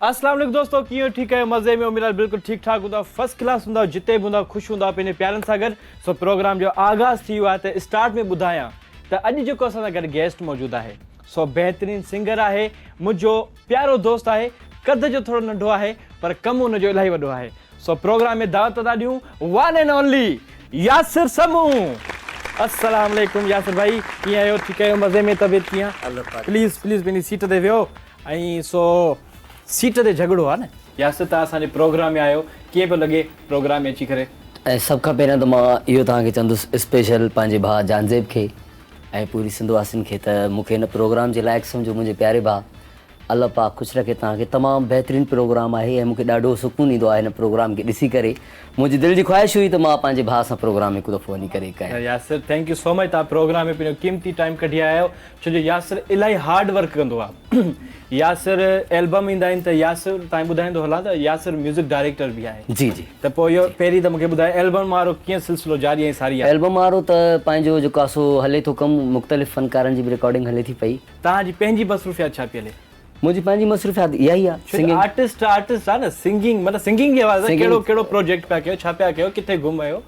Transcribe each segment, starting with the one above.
अस्सलाम वालेकुम दोस्तों, कीअं ठीक है? मज़े में उम्मीद बिल्कुल ठीक ठाक हूंदा, फर्स्ट क्लास हूंदा, जिते भी हूंदा ख़ुशि हूंदा पंहिंजे प्यारनि सां गॾु। सो प्रोग्राम जो आगाज़ थी वियो आहे त स्टार्ट में ॿुधायां त अॼु जेको असां सां गॾु गेस्ट मौजूदु आहे सो बहितरीन सिंगर आहे, मुंहिंजो प्यारो दोस्त आहे, कद जो थोरो नंढो आहे पर कमु हुनजो इलाही वॾो आहे। सो प्रोग्राम में दावत था ॾियूं वन एंड ओनली यासिर समू। अस्सलाम वालेकुम यासिर भाई, कीअं आहियो? ठीकु आहियो? मज़े में? तबियत कीअं? प्लीज़ पंहिंजी सीट ते वियो। ऐं सो सीट ते झगड़ो आहे न यासिर, तव्हां असांजे प्रोग्राम में आहियो, कीअं पियो लॻे प्रोग्राम में अची करे? ऐं सभ खां पहिरियों त मां इहो तव्हांखे चवंदुसि स्पेशल पंहिंजे भाउ जानज़ेब खे ऐं पूरी सिंधवासियुनि खे त मूंखे हिन प्रोग्राम जे लाइक़ु सम्झो। मुंहिंजे प्यारे भाउ, अल्लाह पाक ख़ुशि रखे तव्हांखे। तमामु बहितरीनु प्रोग्राम आहे ऐं मूंखे ॾाढो सुकून ईंदो आहे हिन प्रोग्राम खे ॾिसी करे। मुंहिंजी दिलि जी ख़्वाहिश हुई त मां पंहिंजे भाउ सां प्रोग्राम में हिकु दफ़ो वञी करे कयां। Yasir thank you so much, तव्हां प्रोग्राम में पंहिंजो क़ीमती टाइम कढी आया आहियो, छो जो यासिर इलाही हार्ड वर्क कंदो आहे। यासिर एल्बम ईंदा आहिनि त यासिर तव्हां ॿुधाईंदो हलां त यासिर म्यूज़िक डायरेक्टर बि आहे। जी जी। त पोइ इहो पहिरीं त मूंखे ॿुधाए एल्बम वारो कीअं सिलसिलो जारी ऐं सारी आहे? एल्बम वारो त पंहिंजो जेको आहे सो हले थो कमु, मुख़्तलिफ़ फ़नकारनि जी बि रिकॉर्डिंग हले थी पई। तव्हांजी पंहिंजी मसरूफ़ियत छा पई हले? मुंहिंजी पंहिंजी मसरूफ़ियत इहा ई आहे, आर्टिस्ट आहे न, सिंगिंग मतिलबु सिंगिंग जी आवाज़। कहिड़ो प्रोजेक्ट पिया कयो, छा पिया कयो, किथे घुम आयो?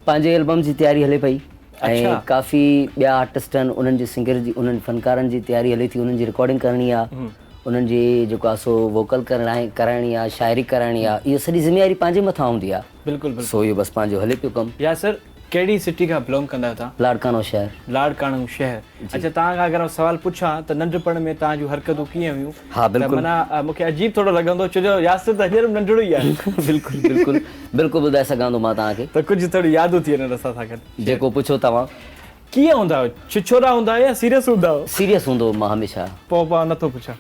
पंहिंजे एल्बम जी तयारी हले पई ऐं काफ़ी ॿिया आर्टिस्ट आहिनि, उन्हनि जे सिंगर जी, उन्हनि फ़नकारनि जी तयारी हले थी। उन्हनि जी रिकॉर्डिंग करणी आहे, उन्हनि जी जेको आहे सो वोकल कराइणी आहे, शाइरी कराइणी आहे। इहो सॼी ज़िम्मेवारी पंहिंजे मथां हूंदी आहे। बिल्कुलु। सो इहो बसि पंहिंजो हले पियो कमु। यासिर कहिड़ी सिटी खां बिलोंग कंदा आहियो तव्हां? लाड़कानो शहर। लाड़कानो शहर। अच्छा, तव्हां खां अगरि सवाल पुछां त नंढपण में तव्हां जूं हरकतूं कीअं हुयूं? हा बिल्कुलु। माना मूंखे अजीब थोरो लॻंदो, छो जो यासिर त हींअर नंढड़ो ई आहे। बिल्कुलु बिल्कुलु बिल्कुलु ॿुधाए सघां थो मां तव्हांखे। त कुझु थोरी यादूं थी वञनि असां सां गॾु। जेको पुछो तव्हां। कीअं हूंदा हुयो? छिछोरा हूंदा या सीरियस हूंदा हुयो? सीरियस हूंदो मां हमेशह। पोइ नथो पुछां।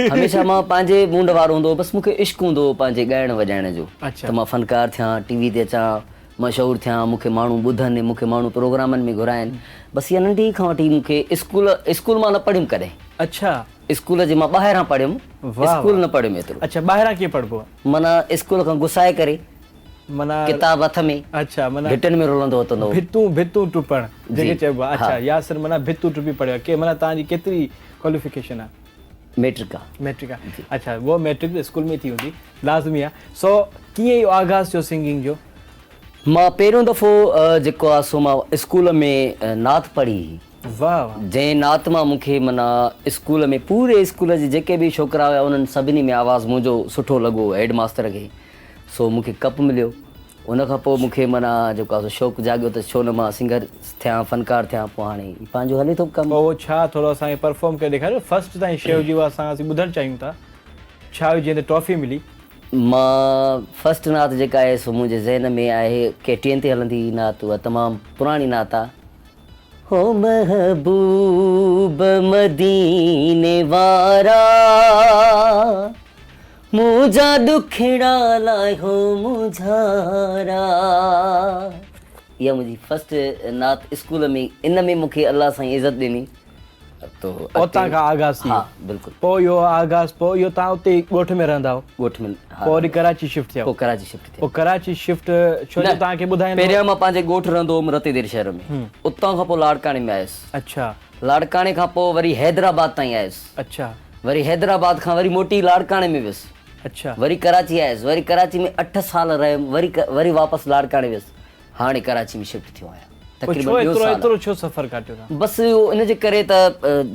हमेशह मां पंहिंजे मूंड वारो हूंदो, बसि मूंखे इश्क़ हूंदो पंहिंजे ॻाइण वॼाइण जो। अच्छा। त मां फ़नकार थियां, टीवी ते अचां, मशहूरु थियां, मूंखे माण्हू ॿुधनि, मूंखे माण्हू प्रोग्रामनि में घुराइनि। बसि इहा नंढी खां वठी मूंखे स्कूल मां न पढ़ियुमि कॾहिं। अच्छा। स्कूल जे मां ॿाहिरां पढ़ियुमि, स्कूल न पढ़ियुमि एतिरो। अच्छा, ॿाहिरां कीअं पढ़िबो आहे? माना स्कूल खां घुसाए करे, माना किताब हथ में। अच्छा, माना भितनि में रुलंदो हूंदो, भितूं टुपण जेके चइबो आहे। अच्छा, यासिर माना भितूं टुपी पढ़ियो के? माना तव्हांजी केतिरी क्वालिफिकेशन आहे? मैट्रिक आहे। मैट्रिक आहे। अच्छा, वो मैट्रिक स्कूल में थी हूंदी, लाज़मी आहे। सो कीअं इहो आगाज़ थियो सिंगिंग जो? मां पहिरियों दफ़ो जेको आहे सो मां स्कूल में नात पढ़ी। वाह। जंहिं नात मां मूंखे माना स्कूल में पूरे स्कूल जे जेके बि छोकिरा हुआ उन्हनि सभिनी में आवाज़ु मुंहिंजो सुठो लॻो हेड मास्टर खे। सो मूंखे कप मिलियो। उन खां पोइ मूंखे माना जेको आहे शौक़ु जाॻियो त छो न मां सिंगर थियां, फ़नकार थियां। पोइ हाणे पंहिंजो हले थो कमु। पोइ छा थोरो असांखे परफॉर्म करे ॾेखारियो? फर्स्ट ताईं शइ हुजे असां ॿुधणु चाहियूं था, छा हुई जंहिं ते ट्रॉफी मिली? मां फर्स्ट नात जेका आहे सो मुंहिंजे ज़हन में आहे, केटीअनि ते हलंदी नात, उहा तमामु पुराणी नात आहे। हो महबूब मदीने वारा, मुंहिंजा ॾुखिड़ा लाइ हो मुझारा। इहा मुंहिंजी फर्स्ट नात स्कूल में। इन में मूंखे अलाह सां इज़त ॾिनी तो उतां खां आगाज़ थी। हा बिल्कुलु। पोइ इहो आगाज़, पोइ इहो तव्हां उते ॻोठ में रहंदा हो? ॻोठ में। पोइ वरी कराची शिफ्ट थिया? पोइ कराची शिफ्ट थिया। पोइ कराची शिफ्ट छो जो तव्हांखे ॿुधाईंदो? पहिरियों मां पंहिंजे ॻोठ रहंदो हुउमि रतेदेर शहर में, उतां खां पोइ लाड़काणे में आयुसि। अच्छा। लाड़काणे खां पोइ वरी हैदराबाद ताईं आयुसि। अच्छा। वरी हैदराबाद खां वरी मोटी लाड़काणे में वियुसि। अच्छा। वरी कराची आयुसि, वरी कराची में 8 साल रहियुमि, वरी वापसि लाड़काणे वियुसि। हाणे कराची में शिफ्ट थियो आहियां। एतिरो छो सफ़र काटियो? बसि इनजे करे त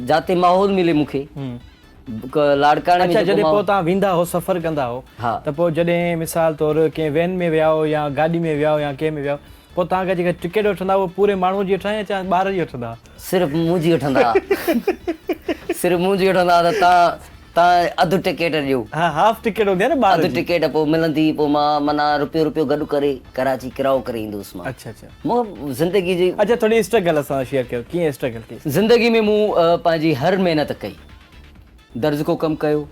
जाते माहौल मिले मूंखे लाड़काणे में। जॾहिं पोइ तव्हां वेंदा हो, सफ़र कंदा हो, त पोइ जॾहिं मिसाल तौरु कंहिं वैन में विया हो या गाॾी में विया हो या कंहिं में विया हो, पोइ तव्हांखे जेका टिकट वठंदा उहो पूरे माण्हू जी वठंदा या ॿार जी वठंदा? सिर्फ़ु मुंहिंजी वठंदा। सिर्फ़ु मुंहिंजी वठंदा त तव्हां अधु टिकट ॾियो। हा, हाफ टिकट हूंदी आहे न ॿार जी। अधु टिकट पोइ मिलंदी, पोइ मां माना रुपयो गॾु करे कराची किराओ करे ईंदुसि मां। अच्छा अच्छा। मूं ज़िंदगी जी। अच्छा, थोरी स्ट्रगल असां शेयर कयो, कीअं स्ट्रगल कई ज़िंदगी में? मूं पंहिंजी हर महिनत कई, दर्ज को कमु कयो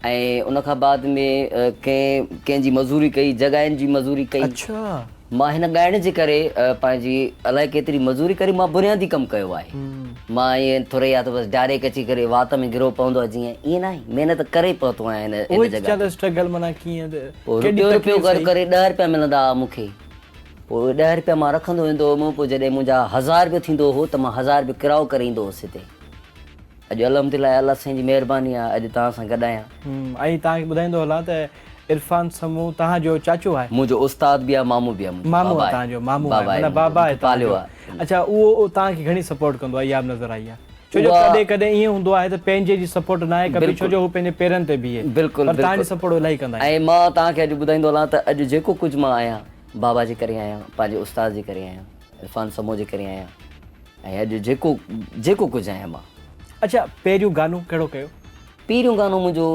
ऐं उन खां बाद में कंहिंजी मज़ूरी कई, जॻहियुनि जी मज़ूरी कई। अच्छा। मां हिन ॻाइण जे करे पंहिंजी अलाए केतिरी मज़ूरी करे मां बुनियादी कमु कयो आहे। मां ईअं थोरे या त बसि डायरेक्ट अची करे वात में गिरो पवंदो आहे जीअं, ईअं न आहे। महिनत करे पहुतो आहियां हिन जॻह। स्ट्रगल माना कीअं? रुपयो करे 10 रुपया मिलंदा हुआ मूंखे। पोइ 10 रुपया मां रखंदो वेंदो हुउमि। पोइ जॾहिं मुंहिंजा 1000 रुपयो थींदो हो त मां 1000 रुपयो किराओ करे ईंदो हुउसि हिते। अॼु अलहमदिल्ला अल्लाह साईं जी महिरबानी आहे अॼु तव्हां सां गॾु आहियां। ऐं तव्हांखे ॿुधाईंदो हलां त इरफान समूह तव्हांजो चाचो आहे, मुंहिंजो उस्ताद बि आहे, मामू बि आहे, मुंहिंजो मामू बाबा आहे आहे। तव्हांजो, मामू बाबा आहे आहे माना बाबा आहे मुंहिंजो, पालियो तव्हांजो। आहे। अच्छा, उहो तव्हांखे घणी सपोर्ट कंदो आहे, इहा बि नज़र आई आहे। छो जो उहा- कॾहिं कॾहिं ईअं हूंदो आहे त पंहिंजे जी सपोर्ट न आहे कभी, छो जो हू पंहिंजे पेरनि ते बीहे, बिल्कुलु पर तव्हांजी बिल्कुलु। सपोर्ट इलाही कंदा आहिनि। ऐं मां तव्हांखे अॼु ॿुधाईंदो हलां त अॼु जेको कुझु मां आहियां बाबा जे करे आहियां, पंहिंजे उस्ताद जे करे आहियां, इरफान समूह जे करे आहियां, ऐं अॼु जेको कुझु आहियां मां। अच्छा, पहिरियों गानो कहिड़ो कयो? पहिरियों गानो मुंहिंजो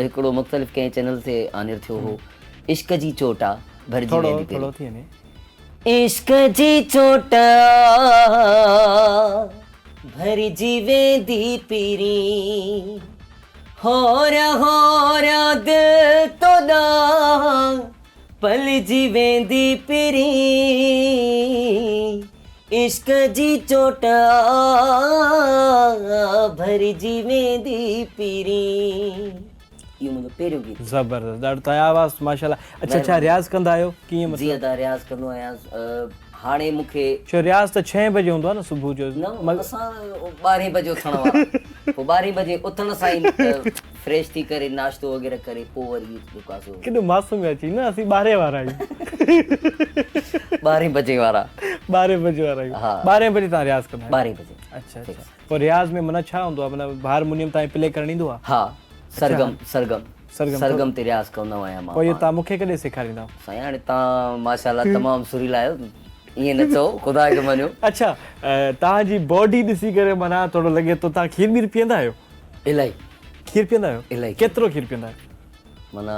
हिकिड़ो मुख़्तलिफ़ कंहिं चैनल ते आनिर थियो हो, इश्क जी चोटा भरिजी थोरो वेंदी थोरो पहिरीं। थी वञे। इश्क जी चोटा भरिजी वेंदी पीरी, होरा दिल तो ॾांहुं पलिजी वेंदी पीरी, इश्क जी चोटा भरिजी वेंदी पीरी। इहो मुंहिंजो पहिरियों गीत। ज़बरदस्त, ॾाढो तव्हां आवाज़ माशाल्लाह। अच्छा अच्छा, रियाज़ कंदा आहियो कीअं? जी अदा रियाज़ कंदो आहियां। हाणे मूंखे छो रियाज़ त 6 बजे हूंदो आहे न सुबुह जो? न, असां 12 बजे उथण वारा, पोइ 12 बजे उथण सां ई फ्रेश थी करे नाश्तो वग़ैरह करे पोइ वरी जेको आहे सो केॾो मासूम अची न, असीं 12 वारा आहियूं। 12 बजे वारा। 12 बजे वारा आहियूं। हा। 12 बजे तव्हां रियाज़ कंदा आहियो? 12 बजे। अच्छा अच्छा, पोइ रियाज़ में माना छा हूंदो आहे, माना हारमोनियम तव्हां प्ले करणु ईंदो आहे? हा, सरगम सरगम सरगम सरगम ते रियाज़ कंदो आहियां मां। पोइ इहो तव्हां मूंखे कॾहिं सेखारींदा? साईं हाणे तव्हां माशाल्लाह तमामु सुरीला आहियो, ईअं न चओ, ख़ुदा खे मञो। अच्छा, तव्हांजी बॉडी ॾिसी करे माना थोरो लॻे थो तव्हां खीर वीर पीअंदा आहियो? इलाही खीर पीअंदा आहियो? इलाही। केतिरो खीर पीअंदा आहियो? माना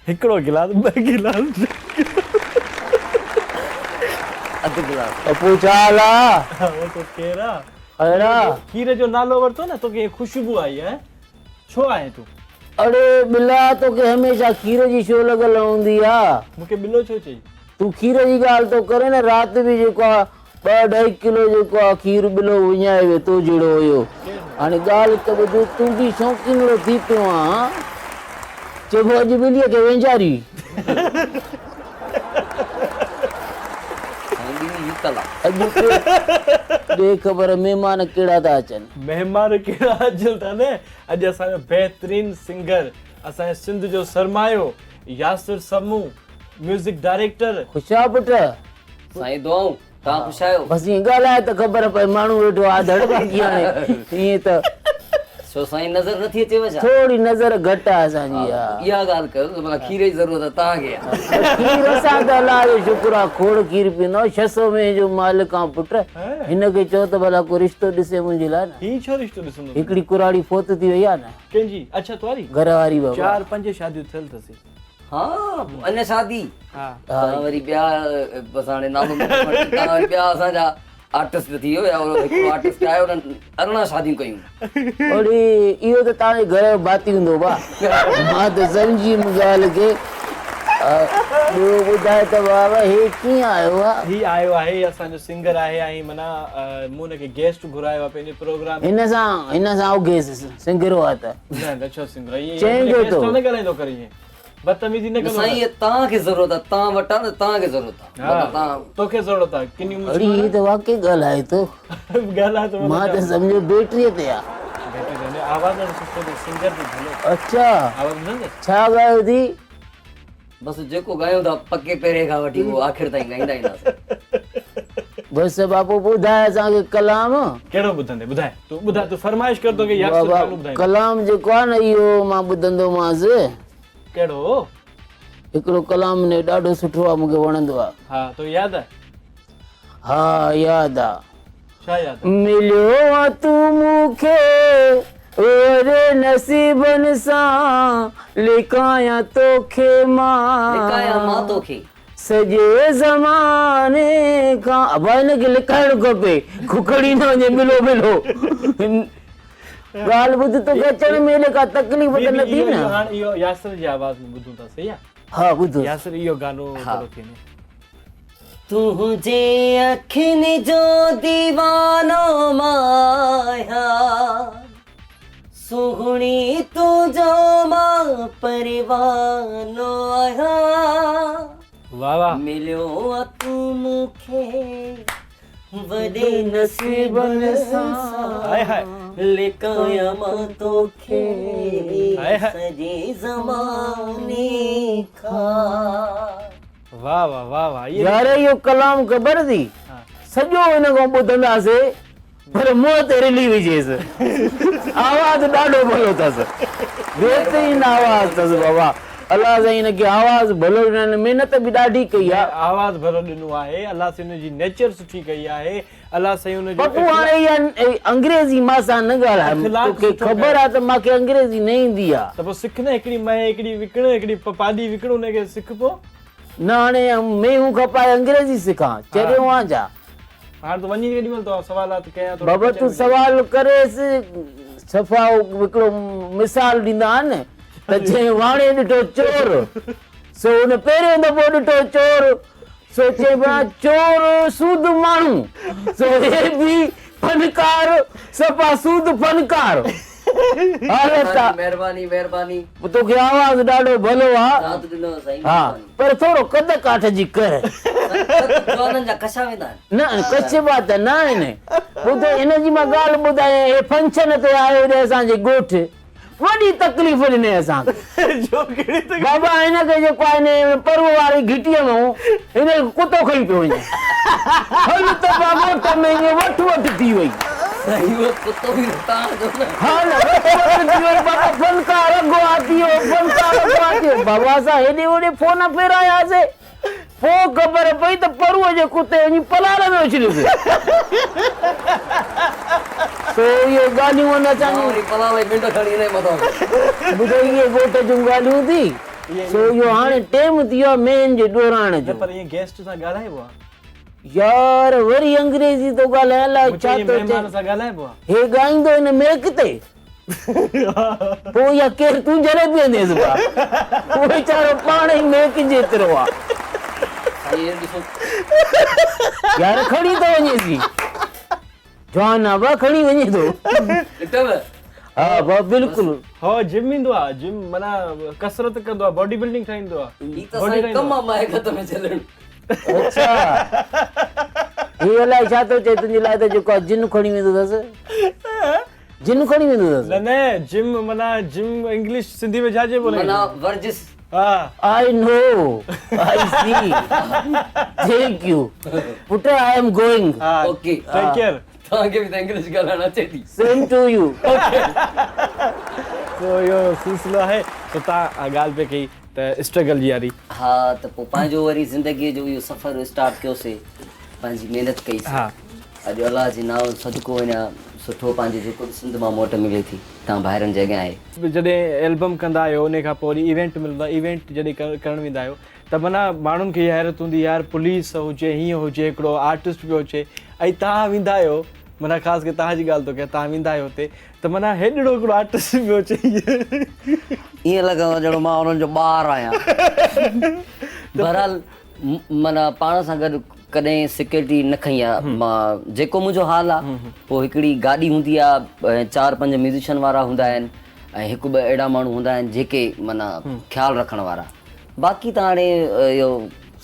हिकिड़ो गिलास, 2 गिलास? अधु गिलास। पोइ छा हाल आहे? वो तो केरा अहिड़ा खीर जो नालो वरितो न, तोखे ख़ुशबू आई आहे, छो आहे तूं? अड़े बिला, तोखे हमेशह खीर जी छो लॻल हूंदी आहे? मूंखे बिलो छो चई? तूं खीर जी ॻाल्हि थो करे न, राति बि जेको आहे 2-2.5 किलो जेको आहे खीर बिलो विञाए वियो तो जहिड़ो हुयो। हाणे ॻाल्हि त ॿुध, तूं बि शौक़ीनो थी पियो आहे, चइबो अॼु ॿिलीअ खे वेंझारी। अॼु ॿिए ख़बर महिमान कहिड़ा था अचनि? महिमान कहिड़ा अचनि था न, अॼु असांजो बहितरीन सिंगर, असांजे सिंध जो सरमायो यासिर समूह, म्यूज़िक डायरेक्टर। ख़ुशि आहे पुट? साईं दुआऊं, तव्हां ख़ुशि आहियो? बसि ईअं ॻाल्हाए त ख़बर पए, माण्हू वेठो आहे धड़ बाक़ी। हाणे ईअं त छो साईं नज़र नथी अचेव छा? थोरी नज़र घटि आहे असांजी। इहा ॻाल्हि कयो त माना खीर जी ज़रूरत आहे तव्हांखे आहे। खीर असां त अलाह जो शुक्र आहे, खोड़ खीर पीअंदो। 600 में जो मालिक आहे पुट। हिनखे चओ त भला को रिश्तो ॾिसे मुंहिंजे लाइ न। ही छो रिश्तो ॾिसंदो? हिकिड़ी कुराड़ी फोत थी वई आहे न, कंहिंजी? अच्छा, तुम्हारी घर वारी बाबा। 4-5 शादियूं थियल अथसि। हा, अञा शादी? हा। तव्हां वरी ॿिया बसि हाणे नालो तव्हां वरी ॿिया असांजा आर्टिस्ट थी वियो, या हिकिड़ो आर्टिस्ट आयो, 18 शादियूं कयूं। अड़े इहो त तव्हांजे घर जो भाती हूंदो बा, मां त सम्झी ॻाल्हि खे। ॿियो ॿुधाए त बाबा हे कीअं आयो आहे? ही आयो आहे, असांजो सिंगर आहे, ऐं माना मूं हुनखे गेस्ट घुरायो आहे पंहिंजे प्रोग्राम में। हिन सां उगे सिंगरो आहे त न न, छो सिंगर ईअं चइजो गेस्ट तो। न ॻाल्हाईंदो करे, ईअं बदतमीज़ी न कंदो। साईं तव्हांखे ज़रूरत आहे, तव्हां वटि आहे न, तव्हांखे ज़रूरत आहे। हा, तव्हां तोखे ज़रूरत आहे किनी अड़ी ही त वाकई ॻाल्हाए थो। ॻाल्हाए तो मां त सम्झो बैटरीअ ते आहे। आवाज़ सुठो थो, सिंगर बि भलो। अच्छा, आवाज़ ॿुधंदे? छा ॻायो थी? बसि जेको ॻायूं था पके पहिरें खां वठी उहो आख़िर ताईं ॻाईंदा ईंदासीं। बसि बापू ॿुधाए असांखे कलाम। कहिड़ो ॿुधंदे? ॿुधाए तूं, ॿुधाए तूं, फरमाइश कर तोखे याद बाबा ॿुधाए। कलाम जेको आहे न इहो मां ॿुधंदोमांसि। कहिड़ो? हिकिड़ो कलाम ने ॾाढो सुठो आहे, मूंखे वणंदो आहे। हा, तो याद आहे? हा यादि आहे। छा याद आहे? मिलियो आहे तूं मूंखे ओरे नसीबनि सां, लिकायां तोखे लिकायां मां मां तोखे सॼे ज़माने खां। अब हिनखे लिकाइणो खपे, खुखड़ी न वञे मिलो मिलो। ॻाल्हि ॿुध, तोखे अचण में हेॾे का तकलीफ़ त न थी न? हाणे इहो यासिर जी आवाज़ में ॿुधूं था, सही आहे? हा ॿुधो। यासिर इहो गानो थोरो थी वञे। तुझे अखियुनि जो दीवानो माया, सुहिणी तुंहिंजो मां परवानो आहियां। वाह वाह। मिलियो आहे तूं मूंखे वॾे नसीबनि सां हाय हाय लिकाया मां तोखे हाय हाय सॼे ज़माने खां। वाह वाह वाह वाह ये यार इहो कलाम ख़बर थी हाँ। सॼो हिन खां ॿुधंदासीं पर मुंहं ते रिली विझेसि आवाज़ ॾाढो भलो अथसि बहितरीन आवाज़ अथसि बाबा अलाह साईं हिनखे आवाज़ भलो ॾिननि महिनत बि ॾाढी कई आहे आवाज़ भलो ॾिनो आहे अलाह साईं हुनजी नेचर सुठी कई आहे अलाह साईं हुनजो पप्पू हाणे इहा अंग्रेज़ी मां सां न ॻाल्हाए इख़्लाक़ तोखे सुठो ख़बर आहे त मूंखे अंग्रेज़ी न ईंदी आहे त पोइ सिख न हिकिड़ी मैं हिकिड़ी विकिण हिकिड़ी पाॾी विकिण हुनखे सिख पोइ न हाणे मेहूं खपाए अंग्रेज़ी सिखां चरियो आहे छा हाणे त वञी केॾी महिल तो सवालात कयां थोरो बाबा तूं सवाल करेसि सफ़ा हिकिड़ो मिसाल ॾींदा आहिनि त जंहिं वाणे ॾिठो चोर सो हुन पहिरियों दफ़ो ॾिठो चोर सोचे पिया चोर सूद माण्हू सो हे बि फनकार सफ़ा सूद फनकार हालत आहे महिरबानी महिरबानी तोखे आवाज़ ॾाढो भलो आहे साथ ॾिनो साईं हा पर थोरो कद काठ जी कर जवाननि जा कछा वेंदा आहिनि न कचबा त न आहिनि ॿुधो हिनजी मां ॻाल्हि ॿुधायां हे फंक्शन ते आयो रे असांजे ॻोठु वॾी तकलीफ़ ॾिने असांखे जो कहिड़ी त बाबा हिनखे जेको आहे हिन पर्व वारी घिटीअ में हिन कुतो खई पियो वञे हल त बाबा त में वठ वठ थी वई साईं उहो कुतो बि तव्हांजो न हा न वठ वठ थी वई बाबा फनकार अॻो आती वियो फनकार अॻो आती वियो बाबा असां हेॾे होॾे फोन फेरायासीं पोइ ख़बर पई त परुअ जे कुते वञी पलाल में उछलियोसि सो इहे ॻाल्हियूं न असांजूं वरी पलाले मिंट खणी इन मथां ॿुधो इहे ॻोठ जूं ॻाल्हियूं थी सो इहो हाणे टाइम थी वियो आहे मेन जे ॾोराइण जो पर ईअं गेस्ट सां ॻाल्हाइबो आहे यार वरी अंग्रेज़ी तो ॻाल्हाए अलाए छा ईअं थो महिमान चए सां ॻाल्हाइबो आहे हे ॻाईंदो हिन मेक ते पोइ या केरु तूं जरे पीअंदेसि पिया उहो वीचारो पाण ई मेक जेतिरो आहे साईं हे ॾिसो यार खणी थो वञेसि जवान आहे बा खणी वञे थो ॾिठव हा बा बिल्कुलु हो जिम ईंदो आहे जिम माना कसरत कंदो आहे बॉडी बिल्डिंग ठाहींदो आहे ही त साईं कम आहे माए खत में चलण अच्छा हे अलाए छा थो चए तुंहिंजे लाइ त जेको आहे जिन खणी वेंदो अथसि जिन खणी वेंदो अथसि न न जिम माना जिम इंग्लिश सिंधी में छा चइबो आहे माना वर्जिश हा I know. I see. Thank you. Putra, I am going. हा ओके टेक केयर तव्हांखे बि त इंग्लिश ॻाल्हाइण अचे थी Same to you. तो इहो सिलसिलो आहे त तव्हां ॻाल्हि पे कई त स्ट्रगल जी यारी हा त पोइ पंहिंजो वरी ज़िंदगीअ जो इहो सफ़र स्टार्ट कयोसीं पंहिंजी महिनत कईसीं हा अॼु अलाह जे नाम सदको अञा सुठो पंहिंजे जेको सिंध मां मोट मिले थी तव्हां ॿाहिरनि जॻह आहे जॾहिं एल्बम कंदा आहियो उन खां पोइ वरी इवेंट मिलंदो आहे इवेंट जॾहिं करणु वेंदा आहियो त माना माण्हुनि खे हैरत हूंदी यार पुलिस हुजे हीअं हुजे हिकिड़ो आर्टिस्ट पियो हुजे ऐं तव्हां वेंदा आहियो माना ख़ासि करे तव्हांजी ॻाल्हि थो कयां तव्हां वेंदा आहियो हुते त माना हेॾो हिकिड़ो आर्टिस्ट पियो अचे ईअं लॻंदो आहे ॼणो मां हुननि जो ॿारु आहियां बहरहाल माना पाण सां गॾु कॾहिं सिक्योरिटी न खई आहे मां जेको मुंहिंजो हाल आहे पोइ हिकिड़ी गाॾी हूंदी आहे 4-5 म्यूज़िशियन वारा हूंदा आहिनि ऐं 1-2 अहिड़ा माण्हू हूंदा आहिनि जेके माना ख़्यालु रखण वारा बाक़ी त हाणे इहो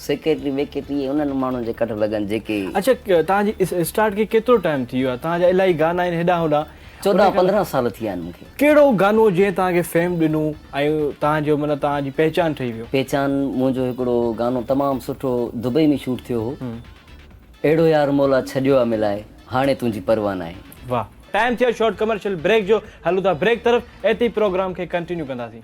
सेक्रेटरी वेक्रेटरी उन्हनि माण्हुनि जे कट लॻनि जेके अच्छा तव्हांजी स्टार्ट खे केतिरो टाइम थी वियो आहे तव्हांजा इलाही गाना आहिनि हेॾां होॾां 14-15 साल थी विया आहिनि मूंखे कहिड़ो गानो जंहिं तव्हांखे फेम ॾिनो ऐं तव्हांजो माना तव्हांजी पहचान ठही वियो पहचान मुंहिंजो हिकिड़ो गानो तमामु सुठो दुबई में शूट थियो हो अहिड़ो यार मौला छॾियो आहे मिलाए हाणे तुंहिंजी परवाह नाहे वाह टाइम थियो शॉर्ट कमर्शियल ब्रेक जो हलूं था ब्रेक तरफ़ एते ई प्रोग्राम खे कंटिन्यू कंदासीं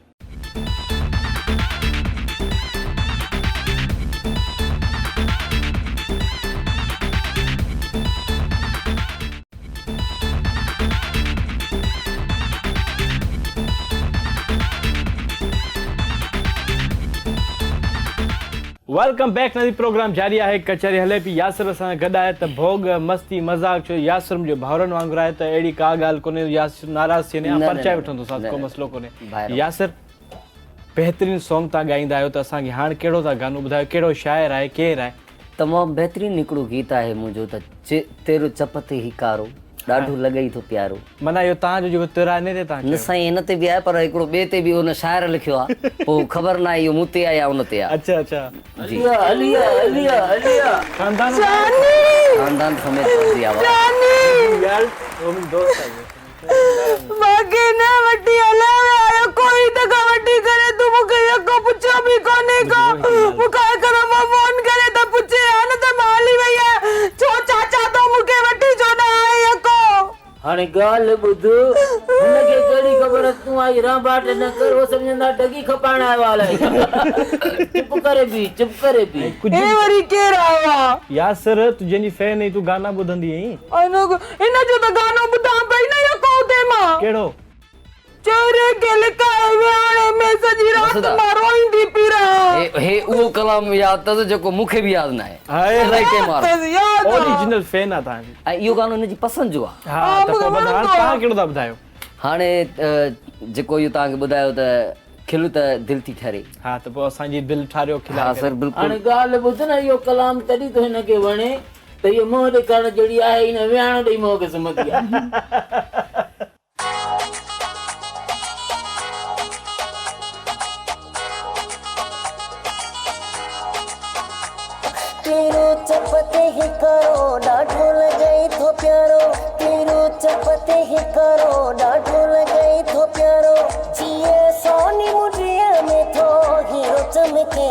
वेलकम बैक नदी प्रोग्राम जारी आहे कचहरी हले पई यासिर असां गॾु आहे त भोग मस्ती मज़ाक छो यासिर मुंहिंजो भाउरनि वांगुरु आहे त अहिड़ी का ॻाल्हि कोन्हे यासिर नाराज़ थी वञे परचाए वठंदोसांसि को मसइलो कोन्हे यासिर बहितरीनु सॉन्ग तव्हां ॻाईंदा आहियो त असांखे हाणे कहिड़ो था गानो ॿुधायो कहिड़ो शाइर आहे केरु आहे तमामु बहितरीनु हिकिड़ो गीत आहे मुंहिंजो त तेरो चपत ही कारो ॾाढो लॻई थो प्यारो माना इहो तव्हांजो जेको तिराने ते तव्हां न साईं हिन ते बि आहे पर हिकिड़ो ॿिए ते बि हुन शाइर लिखियो आहे पोइ ख़बर न आहे इहो मूं ते आहे या उन ते आहे अच्छा अच्छा अलिया अलिया अलिया अलिया खानदान जानी खानदान समेत फसी आवा नानी यार वो मेरी दोस्त है बाकी ने वड्डी हले आयो कोई तो कबड्डी करे तू मुके यको पूछो भी कोने को मुकाय करो वो फोन करे तो पूछे आने तो माली भैया छो चाचा तो मुके वड्डी जो ना आए यको हाणे ॻाल्हि ॿुध हुनखे कहिड़ी ख़बर तूं आई रांबाट न कर वो सम्झंदा डगी खपाइण आयो आहे चुप करे बि ए वरी केर आया यासर तू जंहिंजी फैन आई तू गाना ॿुधंदी आहीं अनो इन जो तो गानो बुधा पई न यको ते मां कहिड़ो चेहरे के लिखाए व्याणे में सजी रात मसदा। मारो ईंदी पीरा हे उहो कलाम यादि अथसि जेको मूंखे बि यादि न आहे हाय अलाए कंहिं मारो याद ओरिजिनल फैन आहे तव्हांजी ऐं इहो गानो हिनजी पसंदि जो आहे हा त पोइ बस हाणे तव्हां कहिड़ो था ॿुधायो हाणे जेको इहो तव्हांखे ॿुधायो त खिल त दिलि थी ठरे हा त पोइ असांजी दिलि ठारियो हा खिला सर बिल्कुलु हाणे ॻाल्हि ॿुध न इहो कलाम तॾहिं तो हिनखे वणे त इहो मोह ॾेखारण जहिड़ी आहे हिन विहाण ॾेई मोह खे समझी आहे तेरो चपते ही करो डाढो लगाई थो प्यारो तेरो चपते ही करो डाढो लगाई थो प्यारो जिए सोनी मुडिया में थो हीरो चमके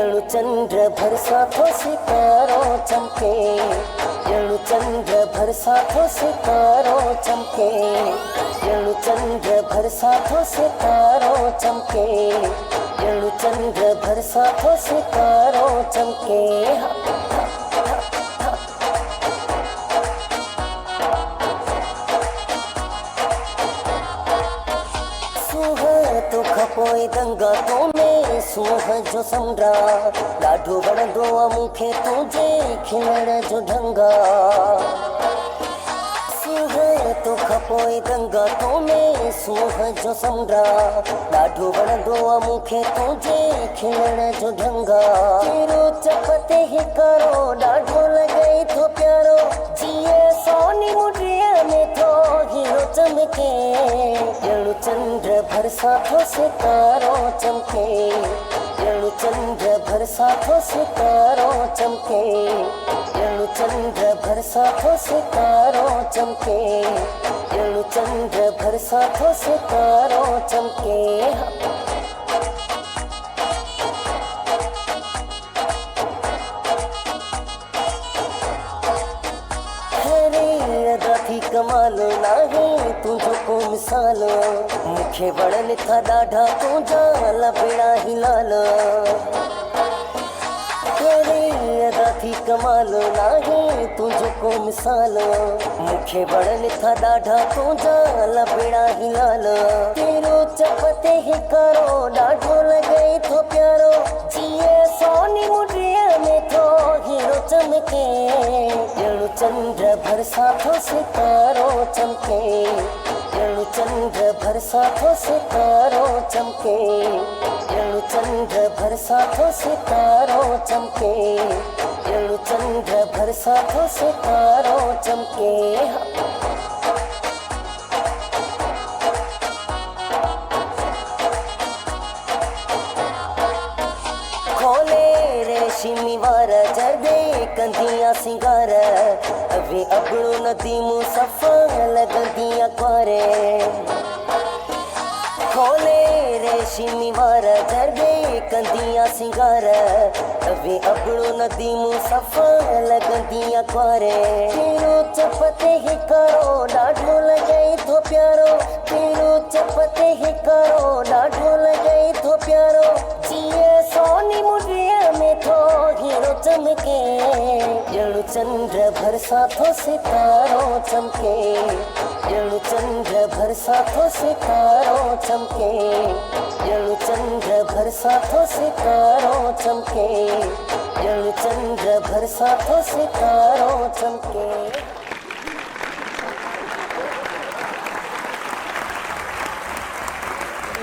ॼणु चंद्र भरसा थो सितारो चमके ॼणु चंद्र भरसा थो सितारो चमके ॼणु चंद्र भरसा थो सितारो चमके ॼणु चंद्र भरसा थो सितारो चमके सूह तो खपोए दंगा तो में सूह जो समरा ॾाढो वणंदो आहे मूंखे तुंहिंजे खिलण जो ढंगा सूह तो खपोए दंगा तो में सूह जो समरा ॾाढो वणंदो आहे मूंखे तुंहिंजे खिलण जो ढंगा तेरो चपते ही करो ॾाढो लॻे थो प्यारो जिए सोनी मुडिया में थो हीरो चमके ॼणु चंद्र भरसा थो सितारो चमके ॼणु चंद्र भरसा थो सितारो चमके ॼणु चंद्र भरसा थो सितारो चमके ॼणु चंद्र भरसा थो सितारो चमके थी कमाल नाहे तुझो को मिसाल मूंखे वणनि था ॾाढा तुंहिंजा लभड़ा ही लाल अदा थी कमाल नाहे तुझो को मिसाल मूंखे वणनि था ॾाढा तुंहिंजा लभड़ा ही लाल तेरो चपते ही करो ॾाढो लॻे थो प्यारो जिए सोनी मुडिया में थो हीरो चमके ॼणु चंद्र भरसा थो सितारो चमके ॼणु चंद्र भरसा थो सितारो चमके ॼणु चंद्र भरसा थो सितारो चमके ॼणु चंद्र भरसा थो सितारो चमके रेशमी वारा जर्दे कंदियां सिंगार अवे अबड़ो नदी मुसफा लगंदियां क्वारे खोले रेशमी वारा जर्दे कंदियां सिंगार अवे अबड़ो नदी मुसफा लगंदियां क्वारे तेरो चपते ही करो ॾाढो लॻे थो प्यारो तेरो चपते ही करो ॾाढो लॻे थो प्यारो जिए सोनी मुडिया में थो हीरो चमके ॼणु चंद्र भरसा थो सितारो चमके ॼणु चंद्र भरसा थो सितारो चमके ॼणु चंद्र भरसा थो सितारो चमके ॼणु चंद्र भरसा थो सितारो चमके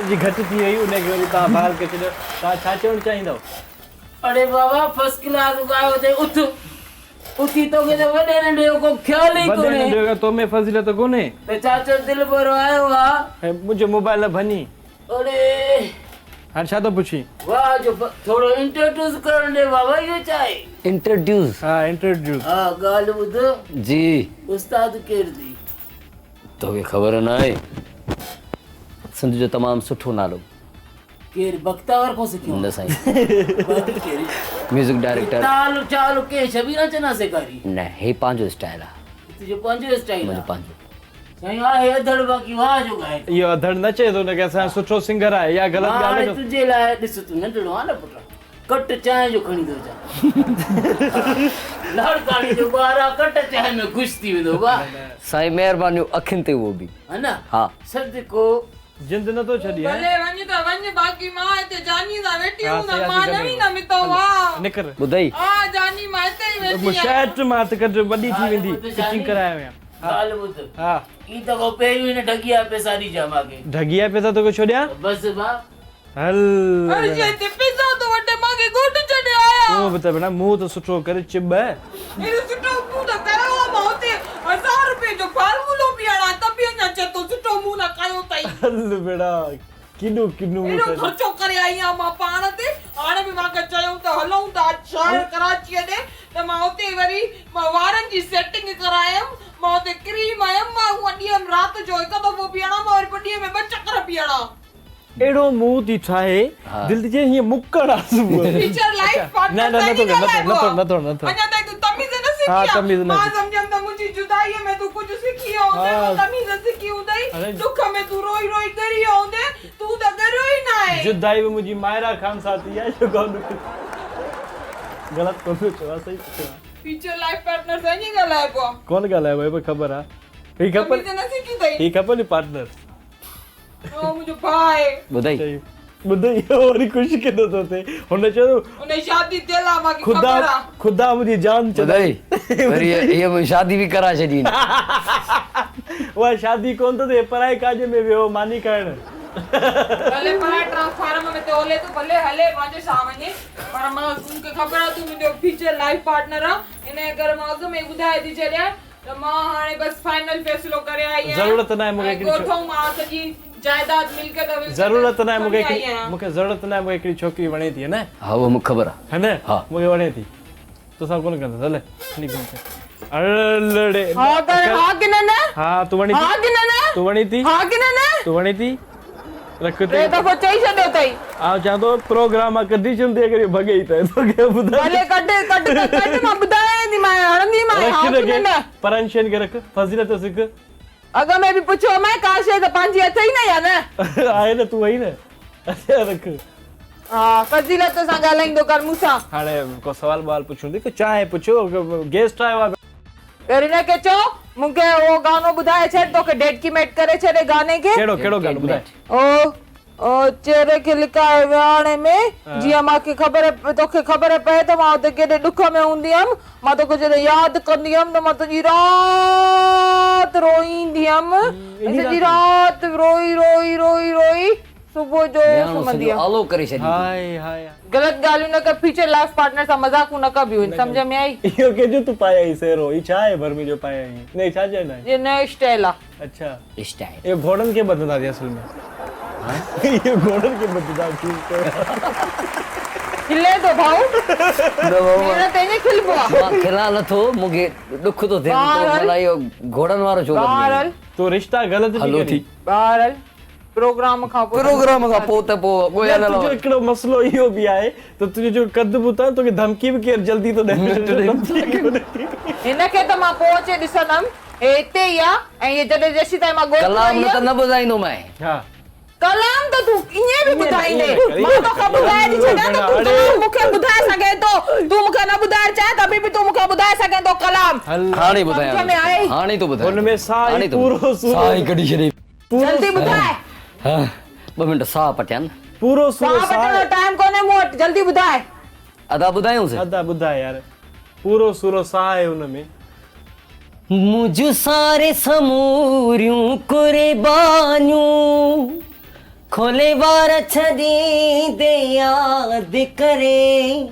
जी घटि थी वई उनखे वरी तव्हां बहाल करे छॾियो तव्हां छा चवणु चाहींदव अरे बाबा फर्स्ट क्लास गायो ते उठ उथी तोखे त वॾे नंढे जो को ख्याल ई कोन्हे वॾे तो में फज़ीलत कोन्हे त चाचो दिलि भरो आयो आहे ऐं मुंहिंजो मोबाइल न भञी अरे हाणे छा थो पुछी? वाह जो थोड़ो इंट्रोड्यूस करण दे बाबा इहो चाहे। इंट्रोड्यूस? हा इंट्रोड्यूस। हा ॻाल्हि ॿुध। जी उस्ताद केरु थी? तोखे ख़बर न आहे? सिंध जो तमामु सुठो नालो। केरु बख्तावर को सिखियो? न साईं। बादल केरु? Music director. ताल चाल के शबीना चना सेखारी? न हे पंहिंजो स्टाइल आहे। तुंहिंजो पंहिंजो स्टाइल मुंहिंजो आहे? पंहिंजो। साईं आहे अधड़ बाक़ी वाह जो ॻाए। इहो अधड़ न चए थो न कि असां सुठो सिंगर आहे या ग़लति ॻाल्हि हाणे आहे। तुंहिंजे लाइ ॾिस तूं नंढड़ो आहे न पुट, कट चांहि जो खणी थो अचां। लड़काणी जो ॿार आहे, कट चांहि में ख़ुशि थी वेंदो वाह। साईं महिरबानी अखियुनि ते उहो बि। है न? हा। सदको जिंद नथो छॾी भले वञ त वञ, बाक़ी मां हिते जानी सां वेठी हा, हूं न, सयाजी मां गॾु न आहे। न मितो वाह। निकर ॿुधई? हा जानी मां हिते ई वेठी आहियां। शर्ट मां त कॾ वॾी थी वेंदी फिटिंग करायो या। ॻाल्हि ॿुध, हा ई दफ़ो पहिरियों हिन ठॻिया पैसा ॾिजा मूंखे। ढगिया पैसा तोखे छोड़िया बसि भाउ हल। अरे जे हिते पैसा तो वटे मांखे घोट छॾे आया। तूं बि त भेण मुंहुं त सुठो करे चिब। एॾो सुठो तूं त कयो आहे, मां हुते 1000 रुपए जो फार्मूलो बि हणां त बि अञा चए थो सुठो मुंहुं न कयो अथई। हल बेड़ा किनो किनो एॾो ख़र्चो करे आई आहियां मां पाण ते। हाणे बि मूंखे चयूं त हलूं था शहर कराची ॾे, त मां हुते वरी मां वारनि जी सेटिंग करायमि, मां हुते क्रीम आयमि, मां हूअं ॾींहं राति जो हिकु दफ़ो बि हणां, मां वरी ॾींहं में 2 चकर बि हणां। एड़ो मुंहुं थी ठाहे दिल जे हीअं मुक्कड़ आहे सुबुह। टीचर लाइफ पार्टनर न, नथो। अञा ताईं तूं तमीज़ न सिखी हा, आहे। तमीज़ न मां सिखी। सम्झमि त मुंहिंजी जुदाईअ में तूं कुझु सिखी हूंदे, हा। तमीज़ सिखी हूंदई, अरे। दुख में तूं रोई रोई ॻरी हूंदे, तूं त ॻरियो ई न आहे। जुदाई में मुंहिंजी मायरा खान साथी आहे जो कोन ग़लति कोन चयो आहे, सही चयो आहे। टीचर लाइफ पार्टनर सां ईअं ॻाल्हाइबो आहे? कोन ॻाल्हायो भाई ख़बर आहे। ही खपे तमीज़ न सिखी अथई। ही खपे नी पार्टनर। ओ मुंहिंजो भाउ आहे। ॿुधई? ॿुधई वरी ख़ुशि केॾो थो थिए। हुन चयो उन शादी थियल आहे, मूंखे खुदा ख़बर आहे। खुदा मुंहिंजी जान ॿुधई? वरी हीअ मुंहिंजी शादी बि करा छॾी। उहा शादी कोन थो थिए, पराए काज में वियो मानी करण। भले पराए ट्रांसफार्मर में तो हले तो भले हले, मुंहिंजे सां वञे, पर मां मूंखे ख़बर आहे तूं मुंहिंजो फ्यूचर लाइफ पार्टनर आहे। इन करे मां अॻु में ॿुधाए थी छॾियां त मां हाणे बसि फाइनल फ़ैसिलो करे आई आहियां। ज़रूरत न आहे मूंखे हिकिड़ी ॻोठूं मां सॼी जायदाद मिल्कियत ज़रूरत न आहे मूंखे खणी आई आहियां। मूंखे ज़रूरत न आहे, मूंखे हिकिड़ी छोकिरी वणे थी है न, हा उहो मूंखे ख़बर आहे। है न? हा। मूंखे वणे थी। तोसां कोन कंदसि हले खणी घुम। अड़े हा त हा कि न न? हा तूं वणी हा थी? कि न न? तूं वणी थी? हा कि न न? तूं वणी थी? रख टे ते दफ़ो चई छॾियो अथई। आ चवां थो प्रोग्राम मां कंडीशन ते करे भॻे ई त तोखे ॿुधाए भले कट मां ॿुधायां थी, मां हणंदी मां। रख हा कि रखे न न? परंशन खे रख, फज़ीलत सिख। अॻ में बि पुछो मैं का शइ त पंहिंजी अथई न या न? आहे न तूं वई न। अच्छा रख। हा फज़ीलत सां ॻाल्हाईंदो कर मूंसां। हाणे को सवाल बवाल पुछूं थी, चाहे पुछो, गेस्ट आयो आहे। पहिरीं हिन खे चओ मूंखे उहो गानो ॿुधाए छॾ, तोखे डेडिकेट करे छॾे गाने खे। कहिड़ो गानो ॿुधाए? ओ चेहरे खे लिकाए विहाणे में, जीअं मूंखे ख़बर तोखे ख़बर पए त मां हुते केॾे ॾुख में हूंदी हुयमि, मां तोखे जॾहिं यादि कंदी हुयमि त मां तुंहिंजी राति रोईंदी हुयमि, सॼी राति रोई रोई रोई रोई सुबुह जो सुम्हंदी हुयमि। आलो करे छॾी। हाय हाय ग़लति ॻाल्हियूं न कर, फ्यूचर लाइफ पार्टनर सां मज़ाकूं न कबियूं, सम्झ में आई? इहो केजो तूं पाया ई सेरो, ई छा आहे भरमी जो पाया ई? नहीं छा चवंदा आहिनि? ये नयो स्टाइल आहे। अच्छा स्टाइल इहो घोड़नि खे ॿधंदा थी असल में। इहो घोड़नि खे ॿधंदा थी। खिले तो भाऊ, मेरा तेने खिलबो आहे। मां खिला नथो, मूंखे ॾुख थो थिए। ॿारहल। भला इहो घोड़नि वारो छो कंदी आहीं? ॿारहल तो रिश्ता ग़लति हलो थी ठीक। ॿारहल प्रोग्राम खां पोइ प्रोग्राम खां पोइ त पोइ ॻोल्हियल तुंहिंजो हलो। हिकिड़ो मसलो इहो बि आहे त तुंहिंजो जो कद बि अथव, तोखे धमकी बि केरु जल्दी थो ॾे। हिनखे त मां पोइ अचे ॾिसंदमि, हे हिते ई आहे, ऐं हे जॾहिं जेसीं ताईं मां कलाम न त न ॿुधाईंदो मैं। हा कलाम त तूं ईअं बि ॿुधाईंदे, ईअं मां तोखे ॿुधाए थी छॾियां त तूं कलाम मूंखे ॿुधाए सघे थो, तूं मूंखे न ॿुधाए चाहे त बि तूं मूंखे ॿुधाए सघे थो कलाम। हाणे सम्झ में ॿुधायां, आई? हाणे तो ॿुधायां। हुनमें साह हाणे ई थो पूरो ॿुधायां। सूरो साह ई कढी छॾी। जल्दी ॿुधाए। हा 2 मिंट साह पटियान। पूरो साह सूरो पटण जो साह टाइम कोन्हे मूं वटि, जल्दी ॿुधाए। अदा ॿुधायूंसि? अदा ॿुधाए यार, पूरो सूरो साह आहे हुनमें। मुझ सारे समूरियूं कुर्बानियूं खोले वार छदी दे याद करे,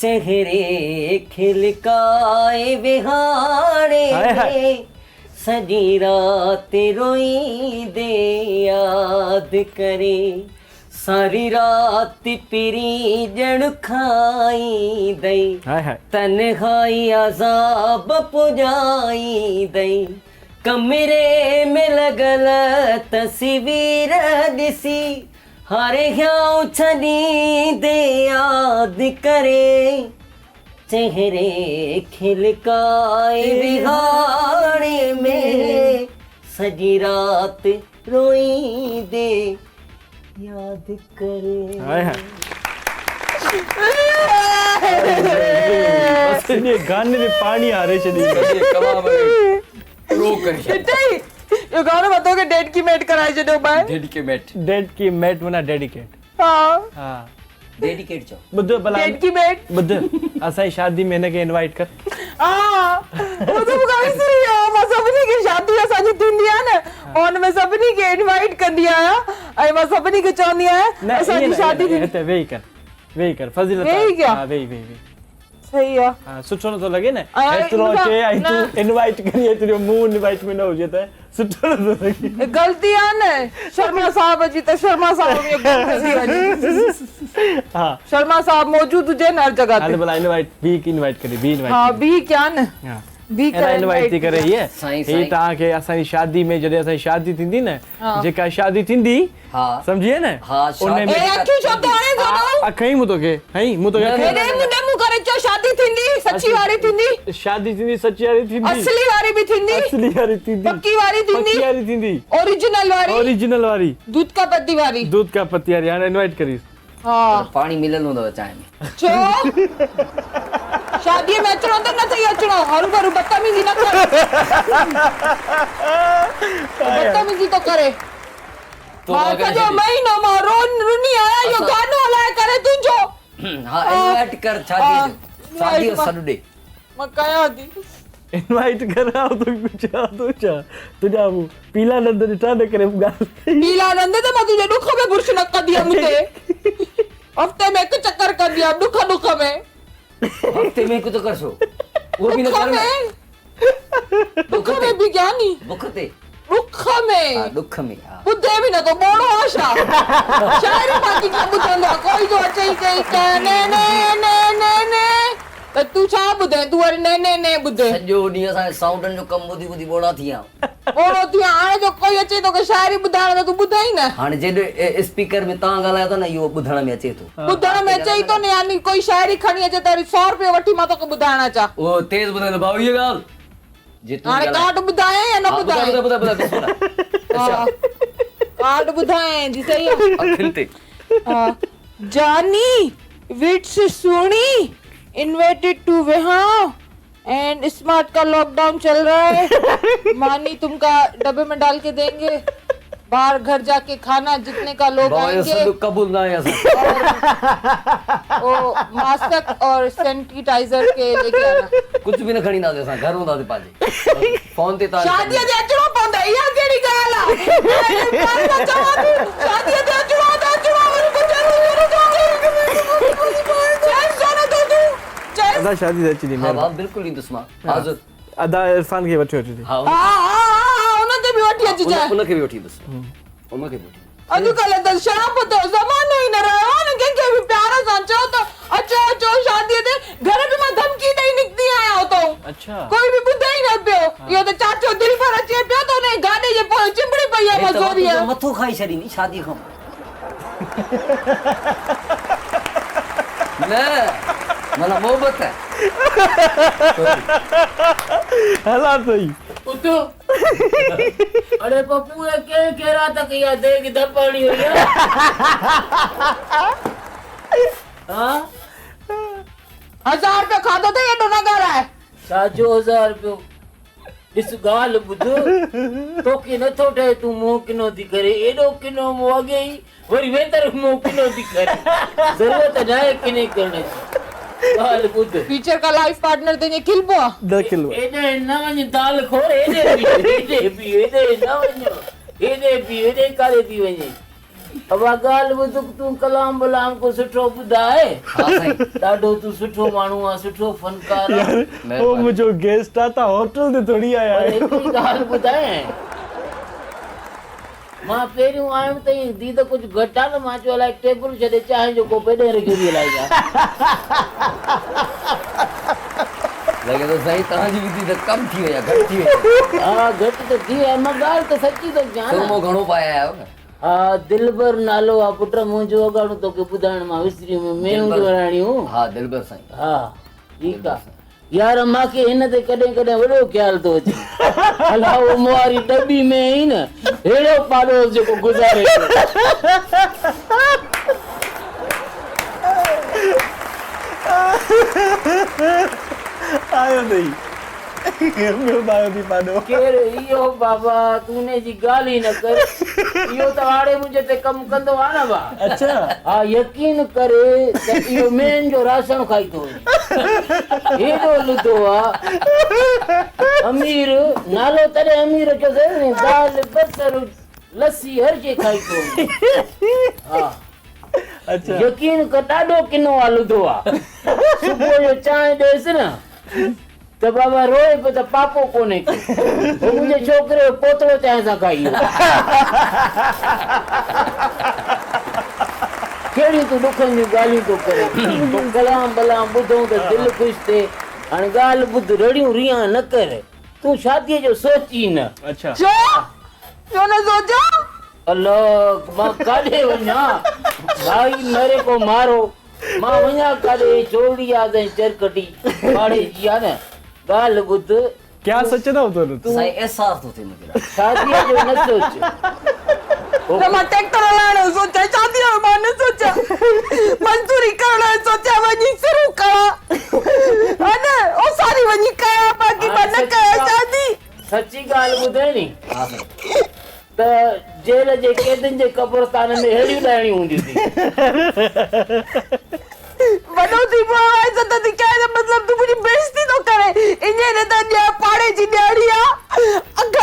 चेहरे खिलकाए विहाणे हाय हाय। सॼी रात रोई दे याद करे, सारी रात पिरी जण खाई दई हाय हाय तन्हाई अजाब पुजाई दई कमरे में लगल तस्वीर दिसी हारे ह्याऊ छनी दे याद करे चेहरे खिलकाए बिहाड़े में सजी रात रोई दे याद करे हाय हाय बस ये गाने में पानी आ रहे चली ये गाना बताओगे डेट की मेट कराए जडो भाई डेड की मेट मना डेडिकेट हाँ हाँ डेडिकेट चो बुद्ध भला डेट की मेट बुद्ध असाई शादी में हिनखे इनवाइट कर हाँ वो तो काफी सही है मां सभिनी की शादी असांजी थींदी आहे न उन में सभिनी खे इनवाइट कंदी आहियां ऐं मां सभिनी खे चवंदी आहियां असांजी शादी थी हिते वेही कर फज़ीलत वेही क्या? हाँ वेही सही आहे हाँ सुठो नथो लॻे न अरे एतिरो इनका- अचे ऐं न। तूं इनवाइट करी एतिरो मूं इनवाइट में न हुजे त सुठो नथो लॻे गलती आहे न शर्मा साहब जी त शर्मा साहब में गलती वञे हाँ शर्मा साहब मौजूद हुजे न हर जगह हाले ते भला इनवाइट बी इनवाइट करे बी इनवाइट हाँ बी क्या न हाँ बी एना इनवाइट थी करे ये साईं, ही साईं। तव्हांखे असांजी शादी में जॾहिं असांजी शादी थींदी न हाँ। जेका शादी थींदी हाँ सम्झिए न हाँ, उन शादी- में ए अखियूं छो तो हाणे थोरो अखई मूं तोखे हई मूं तोखे न, न, अखई- हेॾे मुंडे मुंहुं करे चओ शादी थींदी सच्ची वारी थींदी शादी थींदी सची वारी थींदी असली वारी भी थींदी असली वारी थींदी पक्की वारी पक्की थींदी वारी थींदी ओरिजिनल वारी ओरिजिनल वारी दूध का पत्ती वारी दूध का पत्ती वारी हाणे इनवाइट करीस हाँ पानी मिलल हूंदव चांहि में छो शादी में अचणो त न थई अचणो हरू भरू बदतमीजी न कर बदतमीजी तो करे तो मां अगर सॼो महीनो मां रुनी आहियां इहो गानो हलाए करे तुंहिंजो हाँ इनवाइट कर शादी जो शादी जो सॾु ॾे मां कयां थी इनवाइट कराओ तो कुछ तो छा तुझा वो पीला नंद ॾिठा न करे ॻाल्हि नीला नंद त मां तुंहिंजे ॾुख में बुर्श न कंदी हुअमि मूंखे हफ़्ते में हिकु चक्कर कंदी हुअमि ॾुख में हफ्ते में कुछ कर सो वो भी न ॾुख कर न में ॾुख में बि ज्ञानी बुख ते ॾुख हाँ में दुख में हाँ ॿुधे बि नथो ॿोड़ो आहे छा शाइरी बाक़ी कीअं ॿुधंदो आहे कोई जो अचे ई चई ने ने ने ने ने त तूं छा ॿुधे तूं वरी ने ॿुधे सॼो ॾींहुं असां साउंडनि जो कमु ॿुधी ॿुधी बोड़ा थी विया ॿोड़ो थी वियो। हाणे जो कोई अचे तोखे शाइरी ॿुधाइण त तूं ॿुधाई न हाणे जेॾे स्पीकर में तव्हां ॻाल्हायो था न इहो ॿुधण में अचे थो ॿुधण में अचे ई थो न यानी कोई शाइरी खणी अचे त वरी 100 रुपया वठी मां तोखे ॿुधाइण अचां उहो तेज़ ॿुधाईंदो भाऊ इहा ॻाल्हि जे तूं हाणे ॻाल्हाए- कार्ड ॿुधाए या न हाँ, ॿुधाए ॿुधाए ॿुधाए ॿुधाए ॿुधाए हाँ, कार्ड ॿुधाए जी सही आहे अखियुनि ते हाँ, जानी विट्स सोनी इनवाइटेड टू विहां एंड स्मार्ट का लॉकडाउन चल रहा है मानी तुमका डब्बे में डाल के देंगे बाहर घर जाके खाना जितने का लोग बाबा ये आएंगे सॾु क़बूल न आहे असां वो मास्क और सैनिटाइजर के लेके आना कुझु बि न खणी ईंदासीं असां घर हूंदासीं पंहिंजे फोन ते तव्हां शादीअ ते अचणो पवंदो इहा कहिड़ी ॻाल्हि आहे शादीअ ते अचणो त अचणो वरी अदा शादी से अची हाँ भाउ बिल्कुलु ईंदुसि मां हाज़ुर अदा इरफान के वठी वठी हाँ उनखे बि वठी अचिजांइ उनखे बि वठी ईंदुसि उनखे बि वठी अॼुकल्ह त शराब जो ज़मानो ई न रहियो आहे न कंहिंखे बि प्यार सां चओ त अचो अचो शादीअ ते घर बि मां धमकी ॾेई निकिती आहियां उतां अच्छा कोई बि ॿुधे ई न पियो इहो त चाचो दिलि भर अचे पियो त हुन गाॾी जे पोइ चिंबड़ी पई आहे मज़ूरी तव्हां मथो खाई छॾींदी शादी खां न माना मोहबत है हला सही उठो अरे पप्पू ये क्या कह रहा था कि यहाँ देख इधर पानी हो गया हाँ 1000 रुपया खाधो त एॾो न ॻाल्हाए साजो 1000 रुपयो इस गाल बुधो तो के न थो ठहे तू मोह किनो थी करे एडो किनो मोह अगे ही वरी वेतर मोह किनो थी करे जरूरत न है किने करने जी गाल बुध फ्यूचर का लाइफ पार्टनर तेने खिलबो आहे 10 किलो एडे न वञ दाल खोर एडे न वञो एडे काले थी वञे अब गाल बुध तू कलाम बलाम को सुठो ॿुधाए हाँ साईं ॾाढो तू सुठो माण्हू आहे सुठो फनकार आहे यार वो मुझे गेस्ट आता होटल ते थोड़ी आया पर है हिकिड़ी ॻाल्हि ॿुधाए मां पहिरियों आयुमि त दीद कुझु घटि आहे न मां चयो अलाए टेबल छॾे चांहि जो कोप हेॾे रखी हलाइजा लॻे थो साईं तव्हांजी बि दीद कम थी वई आहे घटि थी वई आहे हा घटि त थी आहे मां ॻाल्हि त सची थो कयां न सुरमो घणो पाया आहियो न हा दिलबर नालो आहे पुट मुंहिंजो अॻाणो तोखे ॿुधाइण मां विसरी वियुमि मेहूं दिलबर। वराणियूं हा दिलबर साईं हा ठीकु आहे यार मूंखे हिन ते कॾहिं कॾहिं वॾो ख़्यालु थो अचे अला उहो मुआरी डॿी में ई न अहिड़ो पाड़ोस जेको गुज़ारे आयो नहीं ॿियो आयो थी पाॾो केरु इहो बाबा तूने जी ॻाल्हि ई न कर इहो त हाणे मुंहिंजे ते कमु कंदो आहे न भाउ अच्छा हा यकीन करे त इहो मेन जो राशन खाई थो वञे हेॾो लुधो आहे अमीर नालो तॾहिं अमीर रखियोसीं नी दाल बसर लस्सी हर शइ खाई थो वञे हा अच्छा यकीन कर ॾाढो किनो आहे लुधो आहे सुबुह जो चांहि ॾेसि न त बाबा रोए पियो त पापो कोन्हे को मुंहिंजे छोकिरे जो पोतड़ो चांहि सां खाई कहिड़ियूं तूं ॾुखनि जूं ॻाल्हियूं थो करे तूं कलाम बलाम ॿुधूं त दिलि ख़ुशि थिए हाणे ॻाल्हि ॿुध रड़ियूं रिया न कर तूं शादीअ जो सोची न अच्छा क्यों न सोचा अल्लाह मां काॾे वञा भाई मेरे को मारो मां वञा काॾे चोरी आहे चरकटी पाड़े जी आहे न ॻाल्हि ॿुध क्या सच ना तो साईं अहसास थो थिए मूंखे शादीअ जो न सोच तो मैं ट्रैक्टर हलाइण जो सोचा शादी जो मां न सोचा मजदूरी करण जो सोचा वञी शुरू करा अने ओ सारी वञी कया बाकी मां न कया शादी सची ॻाल्हि ॿुधाए नी हा साईं त जेल जे कैदियुनि जे कब्रस्तान में हेड़ियूं ॾाइणियूं हूंदियूं थी वॾो थी पियो आहे इज़त थी कयां त मतिलब तूं मुंहिंजी बेइज़ती थो करे ईअं न त पाड़े जी ॾियारी आहे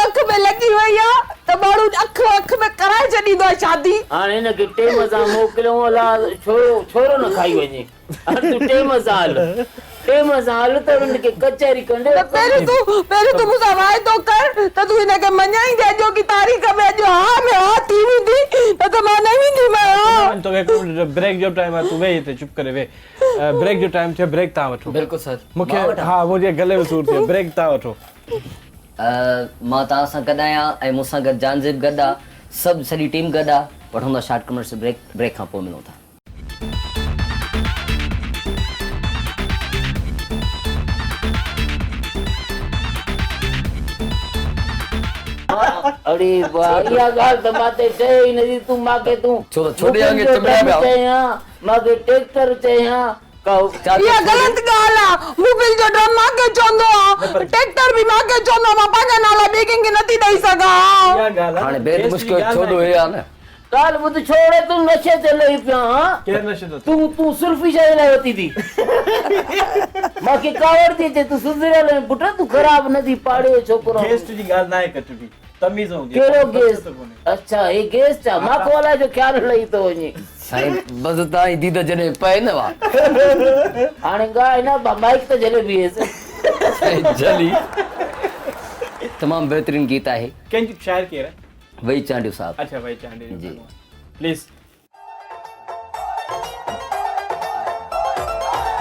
अख में लॻी वई आहे त माण्हू अख में कराए छॾींदो आहे शादी हाणे हिनखे टेम सां मोकिलियूं अला छोरो न खाई वञे हाणे तूं टेम सां हल त हुनखे कचहरी कंदे त पहिरीं तूं मूंसां वाइदो कर त तूं हिनखे मञाईंदे अॼो की तारीख़ में अॼु हा में हा थी वेंदी न त मां न वेंदी तो ब्रेक जो टाइम है तू वे हिते चुप करे वे ब्रेक जो टाइम थे ब्रेक ता वठो बिल्कुलु सर मूंखे हा मुंहिंजे गले में सूर थियो ब्रेक ता वठो मां तव्हां सां गॾु आहियां ऐं मूंसां गॾु जानज़ेब गॾु आहे सभु सॼी टीम गॾु आहे वठूं था शॉर्ट कमर्शियल ब्रेक खां पोइ मिलूं था अरे वाह इहा ॻाल्हि त मां ते चए ई नथी तूं मूंखे तूं छो त छोड़े आंगे चमड़ा में चयां मूंखे ट्रैक्टर चयां इहा ग़लति ॻाल्हि आहे मोबाइल जो ड्रम मांखे चवंदो आहे ट्रैक्टर बि मांखे चवंदो आहे मां पंहिंजा नाला ॿिए कंहिंखे नथी ॾेई सघां हाणे बेद मुश्किल छोड़ो हे आहे न ॻाल्हि ॿुध छोड़े तूं नशे ते लही पियो हां केर नशे तो तूं सुल्फी शइ लाइ वती थी मूंखे कावड़ थी अचे तूं सुधरियल आहीं पुट तूं ख़राब न थी पाड़े जो छोकिरो गेस्ट जी ॻाल्हि न आहे कटबी तमीज़ हूंदी कहिड़ो गेस्ट अच्छा हे गेस्ट आहे मां अलाए जो ख़्यालु लही थो वञे साईं बसि तव्हांजी दीद जॾहिं पए न वा हाणे ॻाल्हि न माइक त जले बीहेसि साईं जली तमामु बहितरीनु गीत आहे कंहिंजी शायर केर है वही चांडियो साहब अच्छा भाई चांडी जी। प्लीज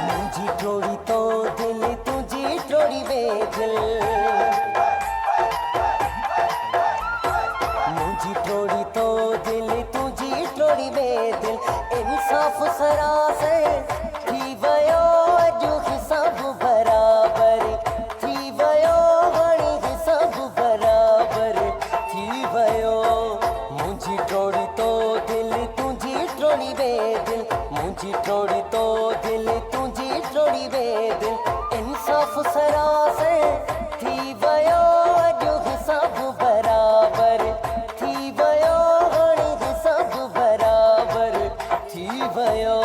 मुंहिंजी टोड़ी तो दिल तुंहिंजी टोड़ी बेदिल मुंहिंजी टोड़ी तो दिल तुंहिंजी टोड़ी बेदिल इंसाफ़ सरासर थी वियो अॼु हिसाब बराबर थी वियो हाणे हिसाब बराबर थी वियो मुंहिंजी टोड़ी तो दिल तुंहिंजी टोड़ी बेदिल मुंहिंजी टोड़ी तो दिल तुंहिंजी टोड़ी बेदिल इंसाफ़ सरासर थी वियो अॼु हिसाब बराबर थी वियो हाणे हिसाब बराबर थी वियो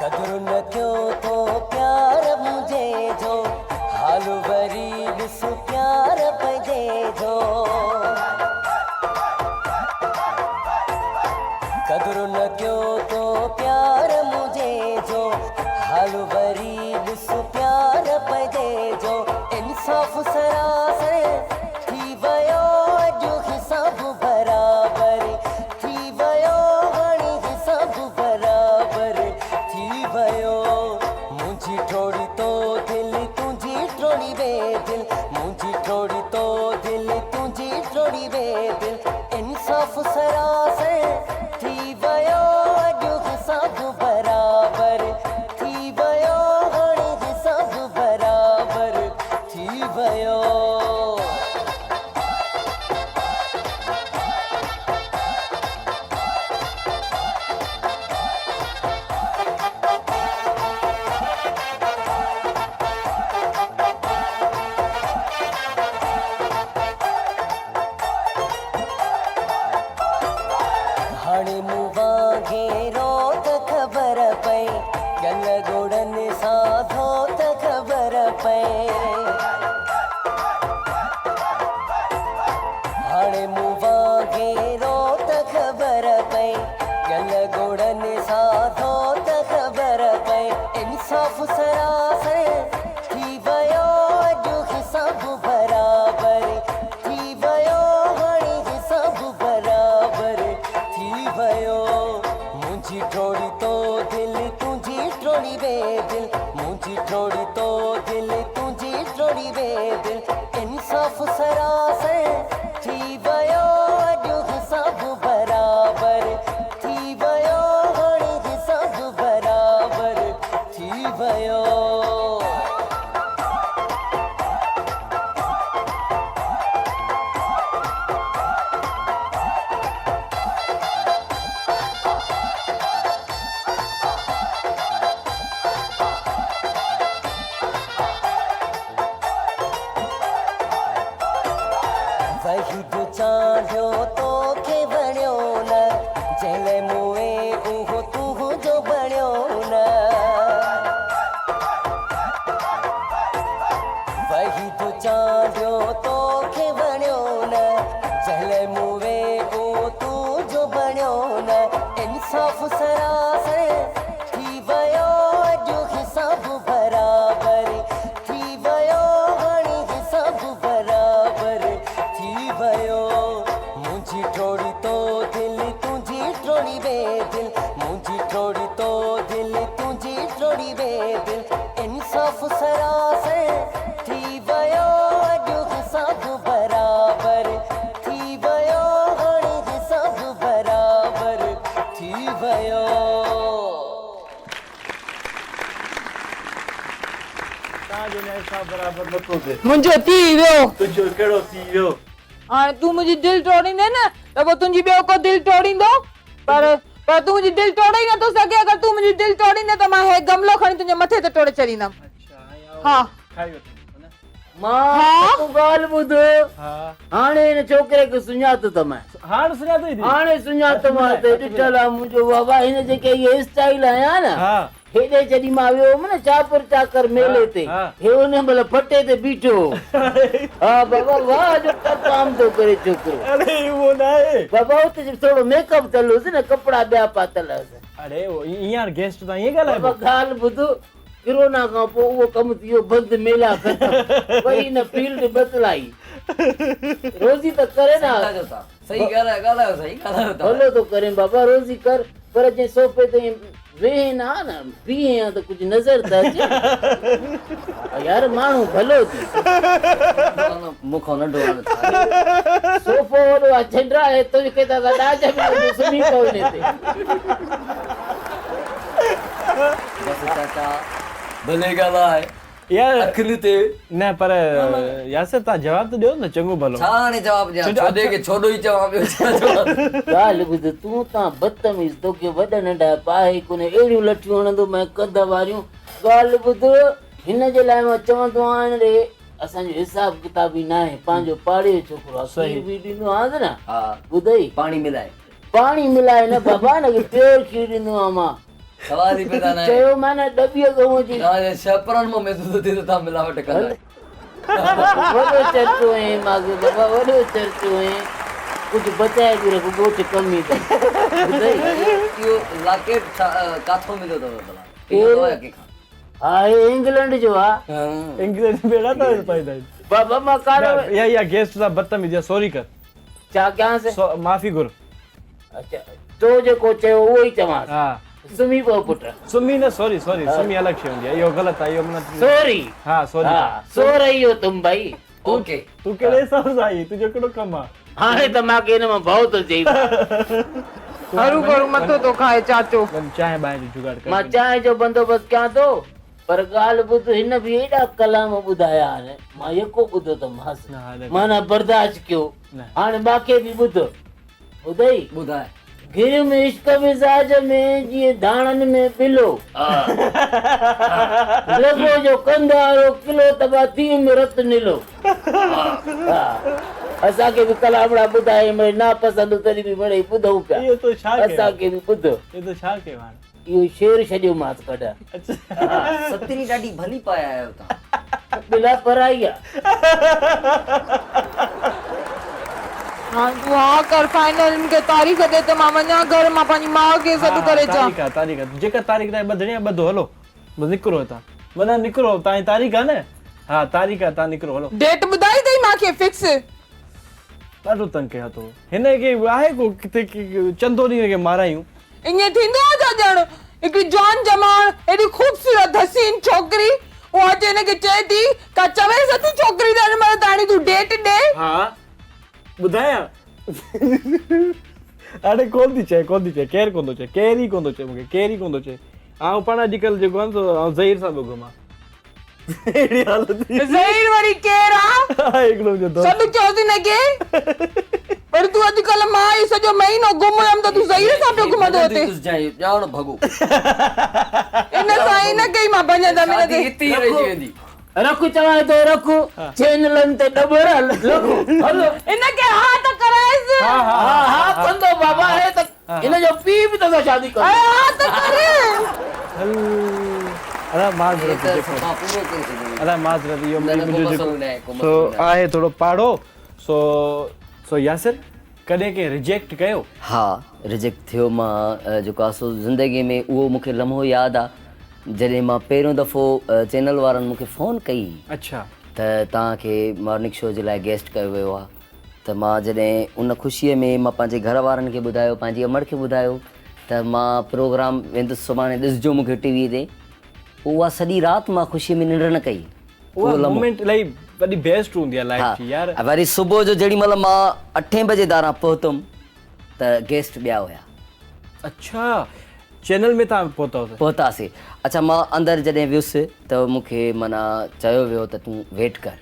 कदर न थियो तो प्यार मुझे जो हाल वरी सु प्यार पजे जो कदर न क्यों तो प्यार मुझे जो हाल गरीब सु प्यार पजे जो इंसाफ सरासर थी वयो जो हिसाब बराबर थी वयो हाणे हिसाब बराबर थी वयो मुझी थोड़ी तो दिल तुझी थोड़ी बेदिल मुझी थोड़ी तो दिल तुझी थोड़ी बेदिल इंसाफ सरासर थी वयो जो हिसाब बराबर थी वयो हाणे हिसाब बराबर थी वयो हाणे मूं वांगेरो त ख़बर पई गल गोड़नि साधो त ख़बर पई हाणे मूं वांगेरो त ख़बर पई गल गोड़नि साधो त ख़बर पई इंसाफ सरासर थी वयो जो हिसाब बराबर थी वयो हाणे हिसाब बराबर थी वयो मुझी थोड़ी तो दिल तुझी थोड़ी बेदिल मुझी थोड़ी तो दिल तुझी थोड़ी बेदिल इंसाफ सरासर थी वयो जो हिसाब बराबर थी वयो हाणे हिसाब बराबर थी वयो वही जो चाढ़ियो तोखे वणियो न जंहिं मुए उहो तूं जो बणियो न वही जो चाढ़ियो तोखे वणियो न जंहिं मुए उहो तूं जो बणियो न इंसाफ सरासर थी वयो जो हिसाब बराबर थी वयो हाणे हिसाब बराबर थी वयो मुझी थोड़ी तो दिल तुझी थोड़ी बेदिल मुझी थोड़ी तो दिल तुझी थोड़ी बेदिल इंसाफ सरासर थी वयो जो हिसाब बराबर थी वयो हाणे हिसाब बराबर थी वयो तव्हांजो न हिसाब बराबरि नथो थिए मुंहिंजो थी वियो तुंहिंजो कहिड़ो थी वियो हाणे तूं मुंहिंजी दिलि टोड़ींदे न त पोइ तुंहिंजी ॿियो को दिलि टोड़ींदो पर तूं मुंहिंजी दिलि टोड़े ई नथो सघे अगरि तूं मुंहिंजी दिलि टोड़ींदे त मां हे गमलो खणी तुंहिंजे मथे ते टोड़े छॾींदमि हा खाई वठो न मां तूं ॻाल्हि ॿुध हा हाणे हिन छोकिरे खे सुञातो त मां हाणे सुञातो ई हाणे सुञातो मां त ॾिठल आहे मुंहिंजो बाबा हिन जेके इहे स्टाइल आया न हा हेॾे जॾहिं मां वियो हुउमि न चापर चाकर मेले ते हा। हे उन महिल फटे ते बीठो हा बाबा वाह जो काम थो करे छोकिरो अरे उहो न आहे बाबा हुते थोरो मेकअप थियल हुअसि न कपिड़ा ॿिया पातल हुअसि अरे ईअं गेस्ट तां ईअं ॻाल्हाए बाबा ॻाल्हि ॿुध कोरोना खां पोइ उहो कमु थी वियो बंदि मेला ख़तमु वरी हिन फील्ड बदिलाई रोज़ी त करे न सही ॻाल्हायो सही ॻाल्हायो था भलो थो करे बाबा रोज़ी कर पर जंहिं सोफ़े ते वेह न आहे न बीहे त कुझु नज़र त अचे यार माण्हू भलो थी मूंखां नंढो हाणे सोफ़ो वॾो आहे झंडा आहे तुंहिंजे त ॾाज में सुम्ही पओ हिन ते बसि चाचा भले ॻाल्हाए यार अखियुनि ते न पर यासिर तव्हां जवाब त ॾियो न चङो भलो छा हाणे जवाब ॾियां छोॾे खे छोॾो ई चवां ॿियो छा जवाब ॻाल्हि ॿुध तूं तां बदतमीज़ तोखे वॾा नंढा पाए कोन्हे अहिड़ियूं लठियूं हणंदो मैं कद वारियूं ॻाल्हि ॿुध हिन जे लाइ मां चवंदो आहियां रे असांजो हिसाब किताब ई न आहे पंहिंजो पाड़े जो छोकिरो आहे खीर बि ॾींदो आहे न हा ॿुधई पाणी मिलाए पाणी मिलाए न बाबा न प्योर खीर ॾींदो आहियां मां सवाल ई पैदा न आहे चयो मां न डॿीअ गऊं जी तव्हांजे छपरनि मां महसूस थिए त तव्हां मिलावट कंदा वॾो चर्चो आहे मांखे बाबा, वॾो चर्चो आहे। कुझु बचाए बि रख, ॻोठ कम ई अथई। इहो लॉकेट काथो मिलियो अथव भला? केरु? इहो अथव कंहिंखां? हा हे इंग्लैंड जो आहे। हाँ। इंग्लिश में बेड़ा था पाइदा बाबा मां कारो या गेस्ट सा बदतमीजी सॉरी कर छा कयांसि? माफ़ी घुर। अच्छा तो जेको चयो उहो ई चवांसि। हा सुम्ही पओ पुट। सुमी न सॉरी सॉरी सुमी अलग शइ हूंदी आहे, इहो ग़लति आहे, इहो मन सॉरी। हा सॉरी। हा सो रही हो तुम भाई। ओके। तू कहिड़े हिसाब सां आई, तुंहिंजो कहिड़ो कमु आहे? हाणे त मांखे हिन मां भउ थो चई। हरू भरू मथो तो खाए चाचो। चांहि ॿाहिरि जो जुगाड़ कर। मां चांहि जो बंदोबस्तु कयां थो, पर ॻाल्हि ॿुध, हिन बि एॾा कलाम ॿुधाया आहिनि, मां यको ॿुधो त न, माना बर्दाश्त कयो। न। हाणे मूंखे बि ॿुध ॿुधई। ॿुधाए। गिर में इश्क मिज़ाज में जीअं धाणनि में पिलो लॻो जो कंधारो किलो तबा थी में रत निलो। असांखे बि कलामड़ा ॿुधाए मिड़े ना पसंदि तॾहिं बि मिड़े ॿुधूं पिया। इहो तो छा कयो? असांखे बि ॿुध, इहो तो छा कयो हाणे? इहो शेर छॾियो मांसि कढा। सतरी ॾाढी भली पाया आहियो तव्हां। बिला पराई आहे। हाँ तू हाँ कर, फाइनल इनके तारीख़ दे त मां वञा घर, मां पंहिंजी माउ खे सॾु करे अचां। तारीख़ जेका तारीख़ ताईं ॿधणी आहे ॿधो, हलो बसि निकिरो हितां, माना निकिरो, तव्हांजी तारीख़ आहे न? हा तारीख़ आहे, तव्हां निकिरो हलो। डेट ॿुधाई अथई मूंखे फिक्स? ॾाढो तंग कया थो हिन खे, आहे को किथे चंदो ॾींहं खे मारायूं? ईअं थींदो आहे छा ॼण? हिकिड़ी जान जमान एॾी ख़ूबसूरत हसीन छोकिरी, उहा अचे हिनखे चए थी का चवेसि थी छोकिरी त हिन महिल ताणी तूं डेट ॾे। हा ॿुधायां। हाणे कोन थी चए, कोन थी चए, केरु कोन थो चए, केरु ई कोन थो चए मूंखे, केरु ई कोन थो चए। आउं पाण अॼुकल्ह जेको आहे न सो ज़हीर सां पियो घुमां। अहिड़ी हालत थी। ज़हीर वरी केरु आहे? हिकिड़ो मुंहिंजो दोस्त। सॾु कयोसि हिनखे। पर तूं अॼुकल्ह मां ई सॼो महीनो घुम हुयमि त तूं ज़हीर सां पियो घुमंदो हुते। ॼाण भॻो। इन सां ई न कई मां भॼंदमि हिन ते। हिते ई रहिजी वेंदी। रखु चवां थो, रखु चैनलनि ते ॾबड़ हलो। इनखे हा त कराइसि। हा हा कंदो बाबा, है त हिन जो पीउ बि त शादी कंदो। हा त करे। अरे माज़रत ये देखो, तो मां पूरो करे छॾियो। अरे माज़रत इहो न, न, को मुंहिंजो मसलो न आहे, को जेको मसलो सो न आहे। आहे थोरो पाड़ो। सो यासिर कॾहिं कंहिं रिजेक्ट कयो? हा रिजेक्ट थियो मां जेको आहे सो ज़िंदगीअ में उहो मूंखे लम्हो यादि आहे जॾहिं मां पहिरियों दफ़ो चैनल वारनि मूंखे फ़ोन कई अच्छा त तव्हांखे मॉर्निंग शो जे लाइ गेस्ट कयो वियो आहे, त मां जॾहिं उन ख़ुशीअ में मां पंहिंजे घर वारनि खे ॿुधायो, पंहिंजी अमड़ खे ॿुधायो त मां प्रोग्राम वेंदुसि सुभाणे ॾिसजो मूंखे टीवी ते, उहा सॼी राति मां ख़ुशीअ में निंड न कई। उहा मोमेंट इलाही वॾी बेस्ट हूंदी आहे लाइफ जी यार। ऐं वरी सुबुह जो जेॾी महिल मां 8 बजे दारां पहुतुमि त गेस्ट ॿिया हुया। अच्छा चैनल में तव्हां पहुतासीं। अच्छा मां अंदरि जॾहिं वियुसि त मूंखे माना चयो वियो त तूं वेट कर,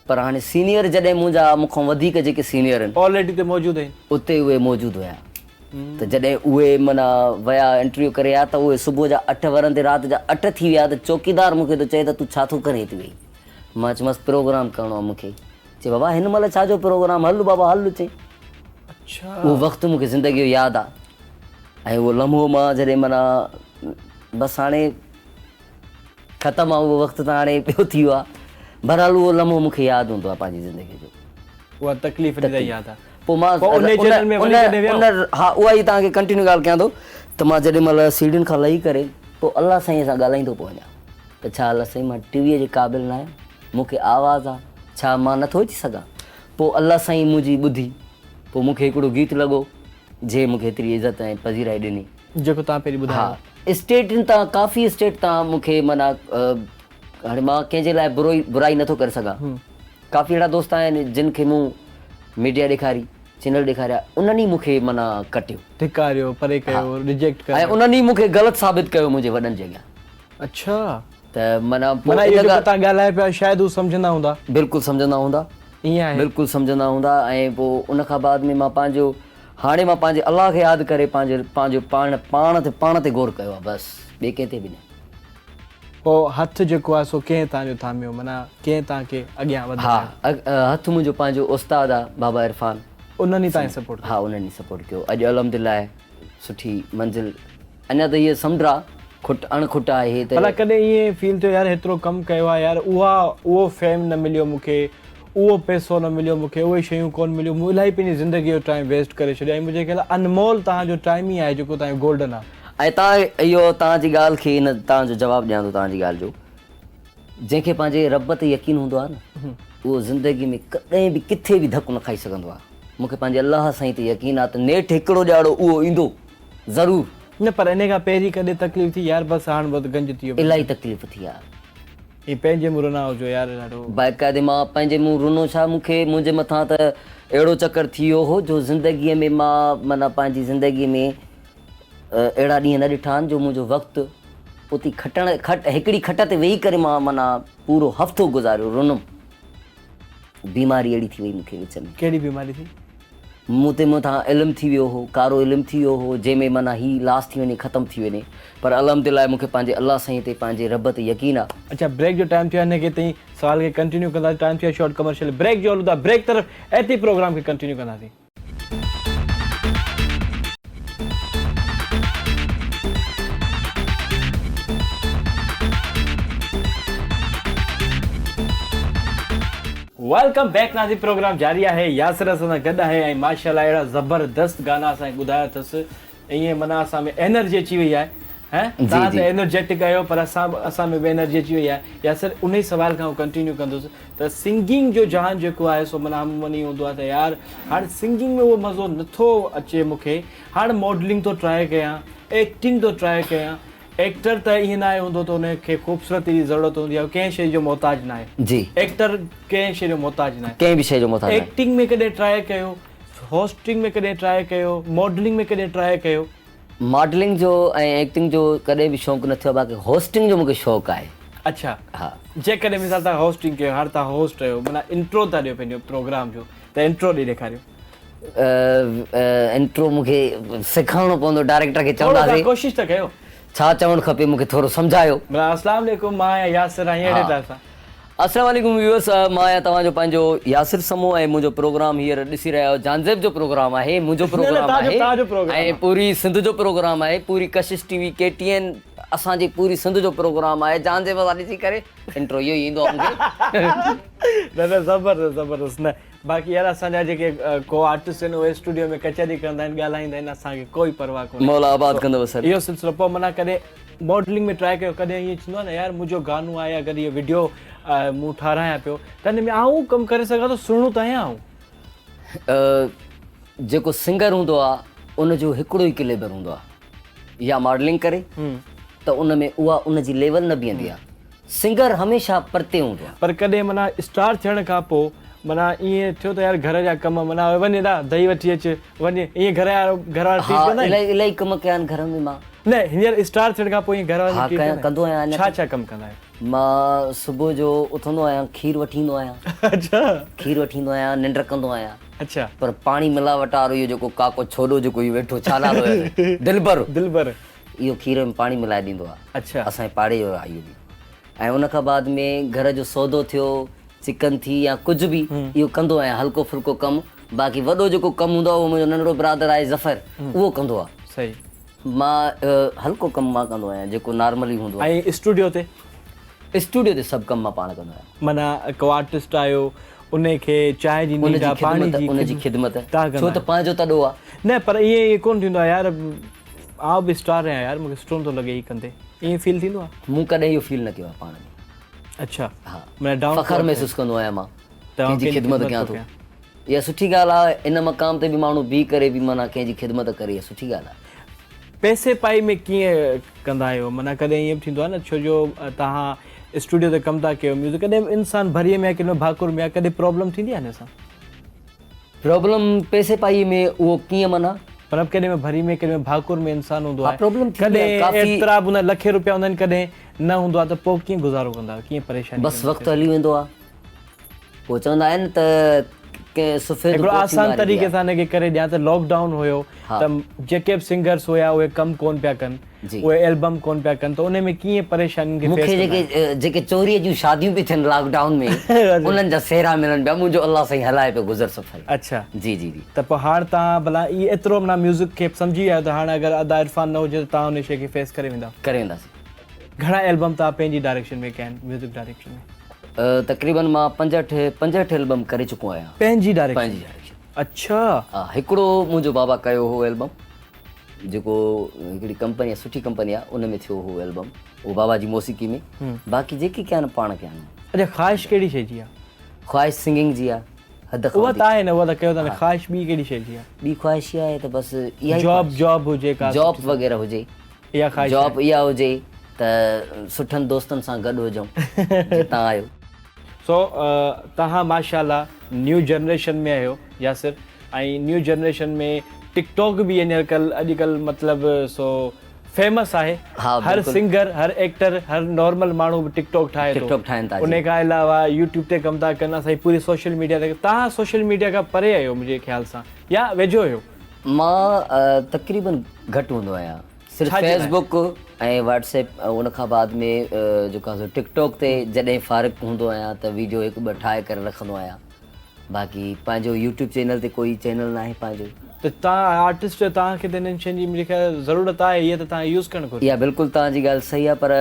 पर हाणे सीनियर जॾहिं मुंहिंजा मूंखां वधीक जेके सीनियर आहिनि ऑलरेडी ते मौजूदु आहिनि, उते उहे मौजूदु हुया, त जॾहिं उहे माना विया इंटरव्यू करे आया त उहे सुबुह जा 8 वरंदे राति जा 8 थी विया त चौकीदार मूंखे थो चए त तूं छा थो करे हिते वेही? मां चयोमांसि प्रोग्राम करिणो आहे मूंखे। चए बाबा हिन महिल छा जो प्रोग्राम? हल बाबा हल। चई अच्छा उहो वक़्तु मूंखे ज़िंदगी जो यादि आहे ऐं उहो लम्हो मां जॾहिं माना बसि हाणे ख़तमु आहे उहो वक़्तु त हाणे ॿियो थी वियो आहे, बहरहाल उहो लम्हो मूंखे यादि हूंदो आहे पंहिंजी ज़िंदगी जो। उहा तकलीफ़ जी यादि आहे। पोइ मां पोइ उन चैनल में वञी करे वियो? हा उहा ई तव्हांखे कंटिन्यू ॻाल्हि कयां थो त मां जेॾी महिल सीढ़ियुनि खां लही करे पोइ अलाह साईं सां ॻाल्हाईंदो पियो वञा त छा अलाह साईं मां टीवीअ जे क़ाबिल न आहियां, मूंखे आवाज़ु आहे, छा मां नथो अची सघां? पोइ अलाह साईं मुंहिंजी ॿुधी, पोइ मूंखे हिकिड़ो गीत लॻो जे मूंखे एतिरी इज़त ऐं पज़ीराई ॾिनी, जेको तव्हां पहिरीं ॿुधायो। हा स्टेटनि तां काफ़ी स्टेट तां मूंखे माना हाणे मां कंहिंजे लाइ बुराई नथो करे सघां, काफ़ी अहिड़ा दोस्त आहिनि जिन खे मूं मीडिया ॾेखारी, चैनल ॾेखारिया, उन्हनि ई मूंखे माना कटियो, धिकारियो, परे कयो, रिजेक्ट कयो ऐं उन्हनि ई मूंखे ग़लति साबित कयो मुंहिंजे वॾनि जे अॻियां। अच्छा त माना माना इहो जेको तव्हां ॻाल्हाए पिया शायदि हू सम्झंदा हूंदा? बिल्कुलु सम्झंदा हूंदा, ईअं आहे बिल्कुलु सम्झंदा हूंदा। ऐं पोइ उन खां बाद में मां पंहिंजो हाणे मां पंहिंजे अलाह खे यादि करे पंहिंजो पाण ते गौर कयो आहे, बसि ॿिए कंहिं ते बि न। पोइ हथु जेको आहे सो कंहिं तव्हांजो थामियो, माना कंहिं तव्हांखे अॻियां हा वधायो? हथु मुंहिंजो पंहिंजो उस्तादु आहे बाबा इरफान, उन्हनि ई तव्हांखे सपोर्ट? हा उन्हनि ई सपोर्ट कयो। अॼु अलहमदिल्ला सुठी मंज़िल, अञा त हीअ समुंड आहे, अणखुट आहे त भला कॾहिं ईअं फील थियो यार हेतिरो कमु कयो आहे यार उहो फेम न मिलियो मूंखे, उहो पैसो न मिलियो मूंखे, उहे शयूं कोन मिलियूं, मूं इलाही पंहिंजी ज़िंदगीअ जो टाइम वेस्ट करे छॾियो ऐं मुंहिंजे ख़्याल अनमोल तव्हांजो टाइम ई आहे जेको तव्हांजो गोल्डन आहे। ऐं तव्हां इहो तव्हांजी ॻाल्हि खे हिन तव्हांजो जवाबु ॾियां थो तव्हांजी ॻाल्हि जो। जंहिंखे पंहिंजे रब ते यकीन हूंदो आहे न उहो ज़िंदगी में कॾहिं बि किथे बि धकु न खाई सघंदो आहे। मूंखे पंहिंजे अलाह साईं ते यकीन आहे त नेठि हिकिड़ो ॼाड़ो उहो ईंदो ज़रूरु। न पर इन खां पहिरीं कॾहिं तकलीफ़ थी यार बसि हाणे बहुत गंज थी वियो, इलाही तकलीफ़ थी आहे। हीअ पंहिंजे मुंहुं न हुजो यार ॾाढो। बाक़ाइदे मां पंहिंजे मुंहुं रुनो छा, मूंखे मुंहिंजे मथां त अहिड़ो चकर थी वियो हो जो ज़िंदगीअ में मां माना पंहिंजी ज़िंदगीअ में अहिड़ा ॾींहं न ॾिठा आहिनि जो मुंहिंजो वक़्तु उते हिकिड़ी खट ते वेही करे मां माना पूरो हफ़्तो गुज़ारियो रुनुमि। बीमारी अहिड़ी थी वई मूंखे विच में। कहिड़ी बीमारी थी? मूं ते मथां इल्मु थी वियो हो, कारो इल्मु थी वियो हो जंहिंमें माना हीउ लास्ट थी वञे, ख़तमु थी वञे। पर अल्हम्दुलिल्लाह मूंखे पंहिंजे अलाह साईं ते पंहिंजे रब ते यकीन आहे। अच्छा ब्रेक जो टाइम थियो आहे, हिन खे तई सवाल खे कंटिन्यू कंदासीं। टाइम थियो आहे शॉर्ट कमर्शियल ब्रेक जो, हलूं था ब्रेक तरफ़, ऐं प्रोग्राम खे कंटिन्यू कंदासीं। Welcome back. नाज़ी प्रोग्राम जारी आहे, यासिर असां सां गॾु आहे ऐं माशाअल्लाह अहिड़ा ज़बरदस्त गाना असांखे ॿुधाया अथसि। ईअं माना असां में एनर्जी अची वई आहे। तव्हां त एनर्जेटिक आहियो पर असां में बि एनर्जी अची वई आहे। यासिर उन ई सवाल खां कंटिन्यू कंदुसि त सिंगिंग जो जहान जेको आहे सो माना मनी हूंदो आहे त यार हाणे सिंगिंग में उहो मज़ो नथो अचे मूंखे। हाणे मॉडलिंग थो ट्राए कयां, एक्टिंग थो ट्राए कयां। एक्टर त ईअं न आहे हूंदो त हुनखे ख़ूबसूरती जी ज़रूरत हूंदी आहे, कंहिं शइ जो मोहताज न आहे जी। एक्टर कंहिं शइ जो मोहताज न आहे, कंहिं बि शइ जो मोहताज न आहे। एक्टिंग में कॾहिं ट्राए कयो, होस्टिंग में कॾहिं ट्राए कयो, मॉडलिंग में कॾहिं ट्राए कयो? मॉडलिंग जो ऐं एक्टिंग जो कॾहिं बि शौक़ु न थियो, बाक़ी होस्टिंग जो मूंखे शौक़ु आहे। अच्छा हा, जेकॾहिं मिसाल तव्हां होस्टिंग कयो, हाणे तव्हां होस्ट आहियो, माना इंट्रो था ॾियो पंहिंजो प्रोग्राम जो, त इंट्रो ॾेई ॾेखारियो। इंट्रो मूंखे सेखारिणो पवंदो, डायरेक्टर खे थोरो चवंदासीं कोशिशि त कयो। छा चवणु खपे मूंखे थोरो सम्झायो। अस्सलाम वालेकुम, मां आहियां यासिर, अहिड़े तरह सां। अस्सलाम वालेकुम व्यूअर्स, मां आहियां तव्हांजो पंहिंजो यासिर समो ऐं मुंहिंजो प्रोग्राम हींअर ॾिसी रहिया आहियो। जानज़ेब जो प्रोग्राम आहे, मुंहिंजो प्रोग्राम आहे ऐं पूरी सिंध जो प्रोग्राम आहे। पूरी कशिश टीवी KTN असांजी पूरी सिंध जो प्रोग्राम आहे। जानज़ेब सां ॾिसी करे इंट्रो इहो ई ईंदो आहे मूंखे। न ज़बरदस्त ज़बरदस्त। न बाक़ी यार असांजा जेके को आर्टिस्ट आहिनि उहे स्टूडियो में कचहरी कंदा आहिनि, ॻाल्हाईंदा आहिनि, असांखे कोई परवाह कोन्हे। मौला आबाद कंदव सर। इहो सिलसिलो पोइ माना कॾहिं मॉडलिंग में ट्राए कयो, कॾहिं ईअं थींदो आहे न यार मुंहिंजो गानो आहे, अगरि इहो वीडियो मूं ठारायां पियो त हिन में आऊं कमु करे सघां थो, सुहिणो त आहियां आऊं। जेको सिंगर हूंदो आहे उनजो हिकिड़ो ई क्लेबर हूंदो आहे, या मॉडलिंग करे त उन में उहा उनजी लेवल न बीहंदी आहे। सिंगर हमेशह परते हूंदो आहे। पर कॾहिं माना स्टार थियण खां पोइ माना ईअं थियो त यार घर जा कम माना वञे ॾा दही वठी अचु वञे, ईअं घर इलाही कम कया आहिनि घर में। मां न हींअर स्टार थियण खां पोइ घर वारनि कंदो आहियां। छा छा कमु कंदा आहियो? मां सुबुह जो उथंदो आहियां, खीर वठी ईंदो आहियां। अच्छा, खीर वठी ईंदो आहियां, निंड कंदो आहियां। अच्छा, पर पाणी मिलावट वारो इहो जेको काको छोॾो जेको इहो वेठो, छा नालो आहे? दिलबर। इहो खीर में पाणी मिलाए ॾींदो आहे। अच्छा, असांजे पाड़े जो आहे इहो बि। ऐं उन खां बाद में घर जो सौदो थियो, चिकन थी या कुझु बि, इहो कंदो आहियां, हल्को फुल्को कमु। बाक़ी वॾो जेको कमु हूंदो आहे उहो मुंहिंजो नंढड़ो ब्रादर आहे ज़फ़र, उहो कंदो आहे। सही। मां हल्को कमु मां कंदो आहियां जेको नॉर्मली हूंदो आहे। ऐं स्टूडियो ते सभु कमु मां पाण कंदो आहियां। माना को आर्टिस्ट आयो उनखे चांहि जी उनजी ख़िदमत, छो त पंहिंजो तॾो आहे न। पर ईअं कोन थींदो आहे यार आउं बि स्टार आहियां यार, मूंखे सुठो थो लॻे ई कंदे, ईअं फील थींदो आहे? मूं कॾहिं इहो फील न कयो आहे पाण में। अच्छा, हा, माना फ़ख़्रु महसूसु कंदो आहियां मां कंहिंजी ख़िदमत कयां थो। इहा सुठी ॻाल्हि आहे। इन मक़ाम ते बि माण्हू बीह करे बि माना कंहिंजी ख़िदमत करे, इहा सुठी ॻाल्हि आहे। पैसे पाई में कीअं कंदा आहियो? माना कॾहिं ईअं बि थींदो आहे न, छो जो तव्हां स्टूडियो ते कमु था कयो, म्यूज़िक कॾहिं इंसानु भरीअ में कंहिं भाकुर में आहे, कॾहिं प्रॉब्लम थींदी आहे न सां? प्रॉब्लम पैसे पाई में उहो कीअं माना? मतिलबु कॾहिं में भरी में कॾहिं भाकुर में इंसानु हूंदो आहे, प्रॉब्लम कॾहिं एतिरा हूंदा लखे रुपया हूंदा आहिनि, कॾहिं न हूंदो आहे, त पोइ कीअं गुज़ारो कंदा आहियो, कीअं परेशानी? बसि वक़्तु हली वेंदो आहे। पोइ चवंदा आहिनि त हिकिड़ो आसान तरीक़े सां हिनखे करे ॾियां त लॉकडाउन हुयो त जेके बि सिंगर्स हुया उहे कमु कोन पिया कनि, उहे एल्बम कोन पिया कनि, त उन में कीअं परेशानी खे? मूंखे जेके चोरीअ जूं शादियूं पई थियनि लॉकडाउन में उन्हनि जा सेरा मिलनि पिया, मुंहिंजो अलाह साईं हलाए पियो गुज़र सफ़र। अच्छा, जी जी जी। त पोइ हाणे तव्हां भला इहो एतिरो माना म्यूज़िक खे सम्झी विया त हाणे अगरि अदा इरफान न हुजे त तव्हां हुन शइ खे फेस करे वेंदा? करे वेंदासीं। घणा एल्बम तव्हां पंहिंजी डायरेक्शन में कया आहिनि म्यूज़िक डायरेक्शन में? तक़रीबन मां 65 एल्बम करे चुको आहियां पंहिंजी डायरेक्शन? पंहिंजी डायरेक्शन। अच्छा। हा, हिकिड़ो मुंहिंजो बाबा कयो हो एल्बम, जेको हिकिड़ी कंपनी आहे, सुठी कंपनी आहे, उन में थियो हो एल्बम, उहो बाबा जी मौसीक़ी में। बाक़ी जेके कया आहिनि पाण कया आहिनि। अच्छा, ख़्वाहिश कहिड़ी शइ जी आहे? ख़्वाहिश सिंगिंग जी आहे, हद खां उहा वधीक। त आहे न, उहा त कयो था न। ख़्वाहिश ॿी कहिड़ी शइ जी आहे? ॿी ख़्वाहिश इहा आहे त बसि इहा जॉब हुजे का जॉब वग़ैरह हुजे, इहा ख़्वाहिश जॉब इहा हुजे त सुठनि दोस्तनि सां गॾु हुजऊं तव्हां आहियो। सो तव्हां माशाल्लाह न्यू जनरेशन में आहियो यासिर, ऐं न्यू जनरेशन में टिकटॉक बि अॼुकल्ह मतिलबु सो फेमस आहे। हाँ, हर सिंगर, हर एक्टर, हर नॉर्मल माण्हू बि टिकटॉक ठाहे थो। टिकटॉक ठाहिनि था। उन खां अलावा यूट्यूब ते कमु था कनि, असांजी पूरी सोशल मीडिया ते। तव्हां सोशल मीडिया खां परे आहियो मुंहिंजे ख़्याल सां, या वेझो आहियो? मां तक़रीबन घटि हूंदो आहियां, सिर्फ़ु फेसबुक ऐं व्हाट्सएप। उन खां बाद में जेको आहे टिकटॉक ते जॾहिं फारिग हूंदो आहियां त वीडियो हिकु ॿ ठाहे करे रखंदो आहियां। बाक़ी पंहिंजो यूट्यूब चैनल ते कोई चैनल न आहे पंहिंजो। त तव्हां आर्टिस्ट, तव्हांखे त इन्हनि शयुनि जी मुंहिंजे ख़्याल ज़रूरत आहे, इहा त तव्हां यूज़ करणु घुरिजे। इहा बिल्कुलु तव्हांजी ॻाल्हि सही आहे, पर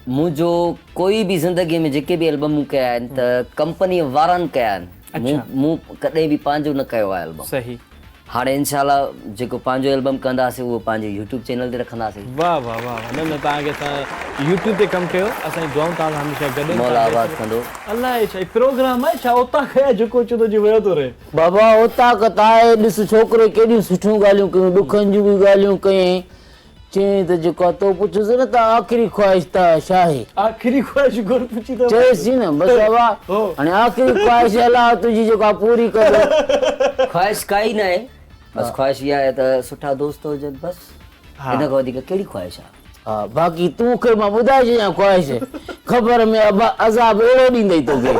मुंहिंजो कोई बि ज़िंदगीअ में जेके बि एल्बम कया आहिनि त कंपनीअ वारनि कया आहिनि, मूं कॾहिं बि पंहिंजो न कयो आहे एल्बम। सही। हाणे इंशाल्लाह जेको पंहिंजो एल्बम कंदासीं उहो पंहिंजे यूट्यूब चैनल ते रखंदासीं। वाह वाह वाह। न न, तव्हांखे तव्हां यूट्यूब ते कमु कयो, असांजी दुआऊं तव्हां हमेशह गॾु। मौला आबाद कंदो। अलाए छा प्रोग्राम आहे छा उतां खया जेको चवंदो जी वियो थो रहे? बाबा उतां कता आहे, ॾिस छोकिरे केॾियूं सुठियूं ॻाल्हियूं कयूं, ॾुखनि जूं बि ॻाल्हियूं कयईं। चयईं त जेको तो पुछुसि न त आख़िरी ख़्वाहिश त छा आहे? आख़िरी ख़्वाहिश गुर पुछी त चयसि न बसि बाबा, हाणे आख़िरी ख़्वाहिश अलाह तुंहिंजी जेका पूरी कर। ख़्वाहिश काई न आहे, बसि ख़्वाहिश इहा आहे त सुठा दोस्त हुजनि, बसि हिन खां वधीक कहिड़ी ख़्वाहिश आहे? हा, बाक़ी तूंखे मां ॿुधाए छॾियां ख़्वाहिश, ख़बर में अज़ाब अहिड़ो ॾींदई तोखे।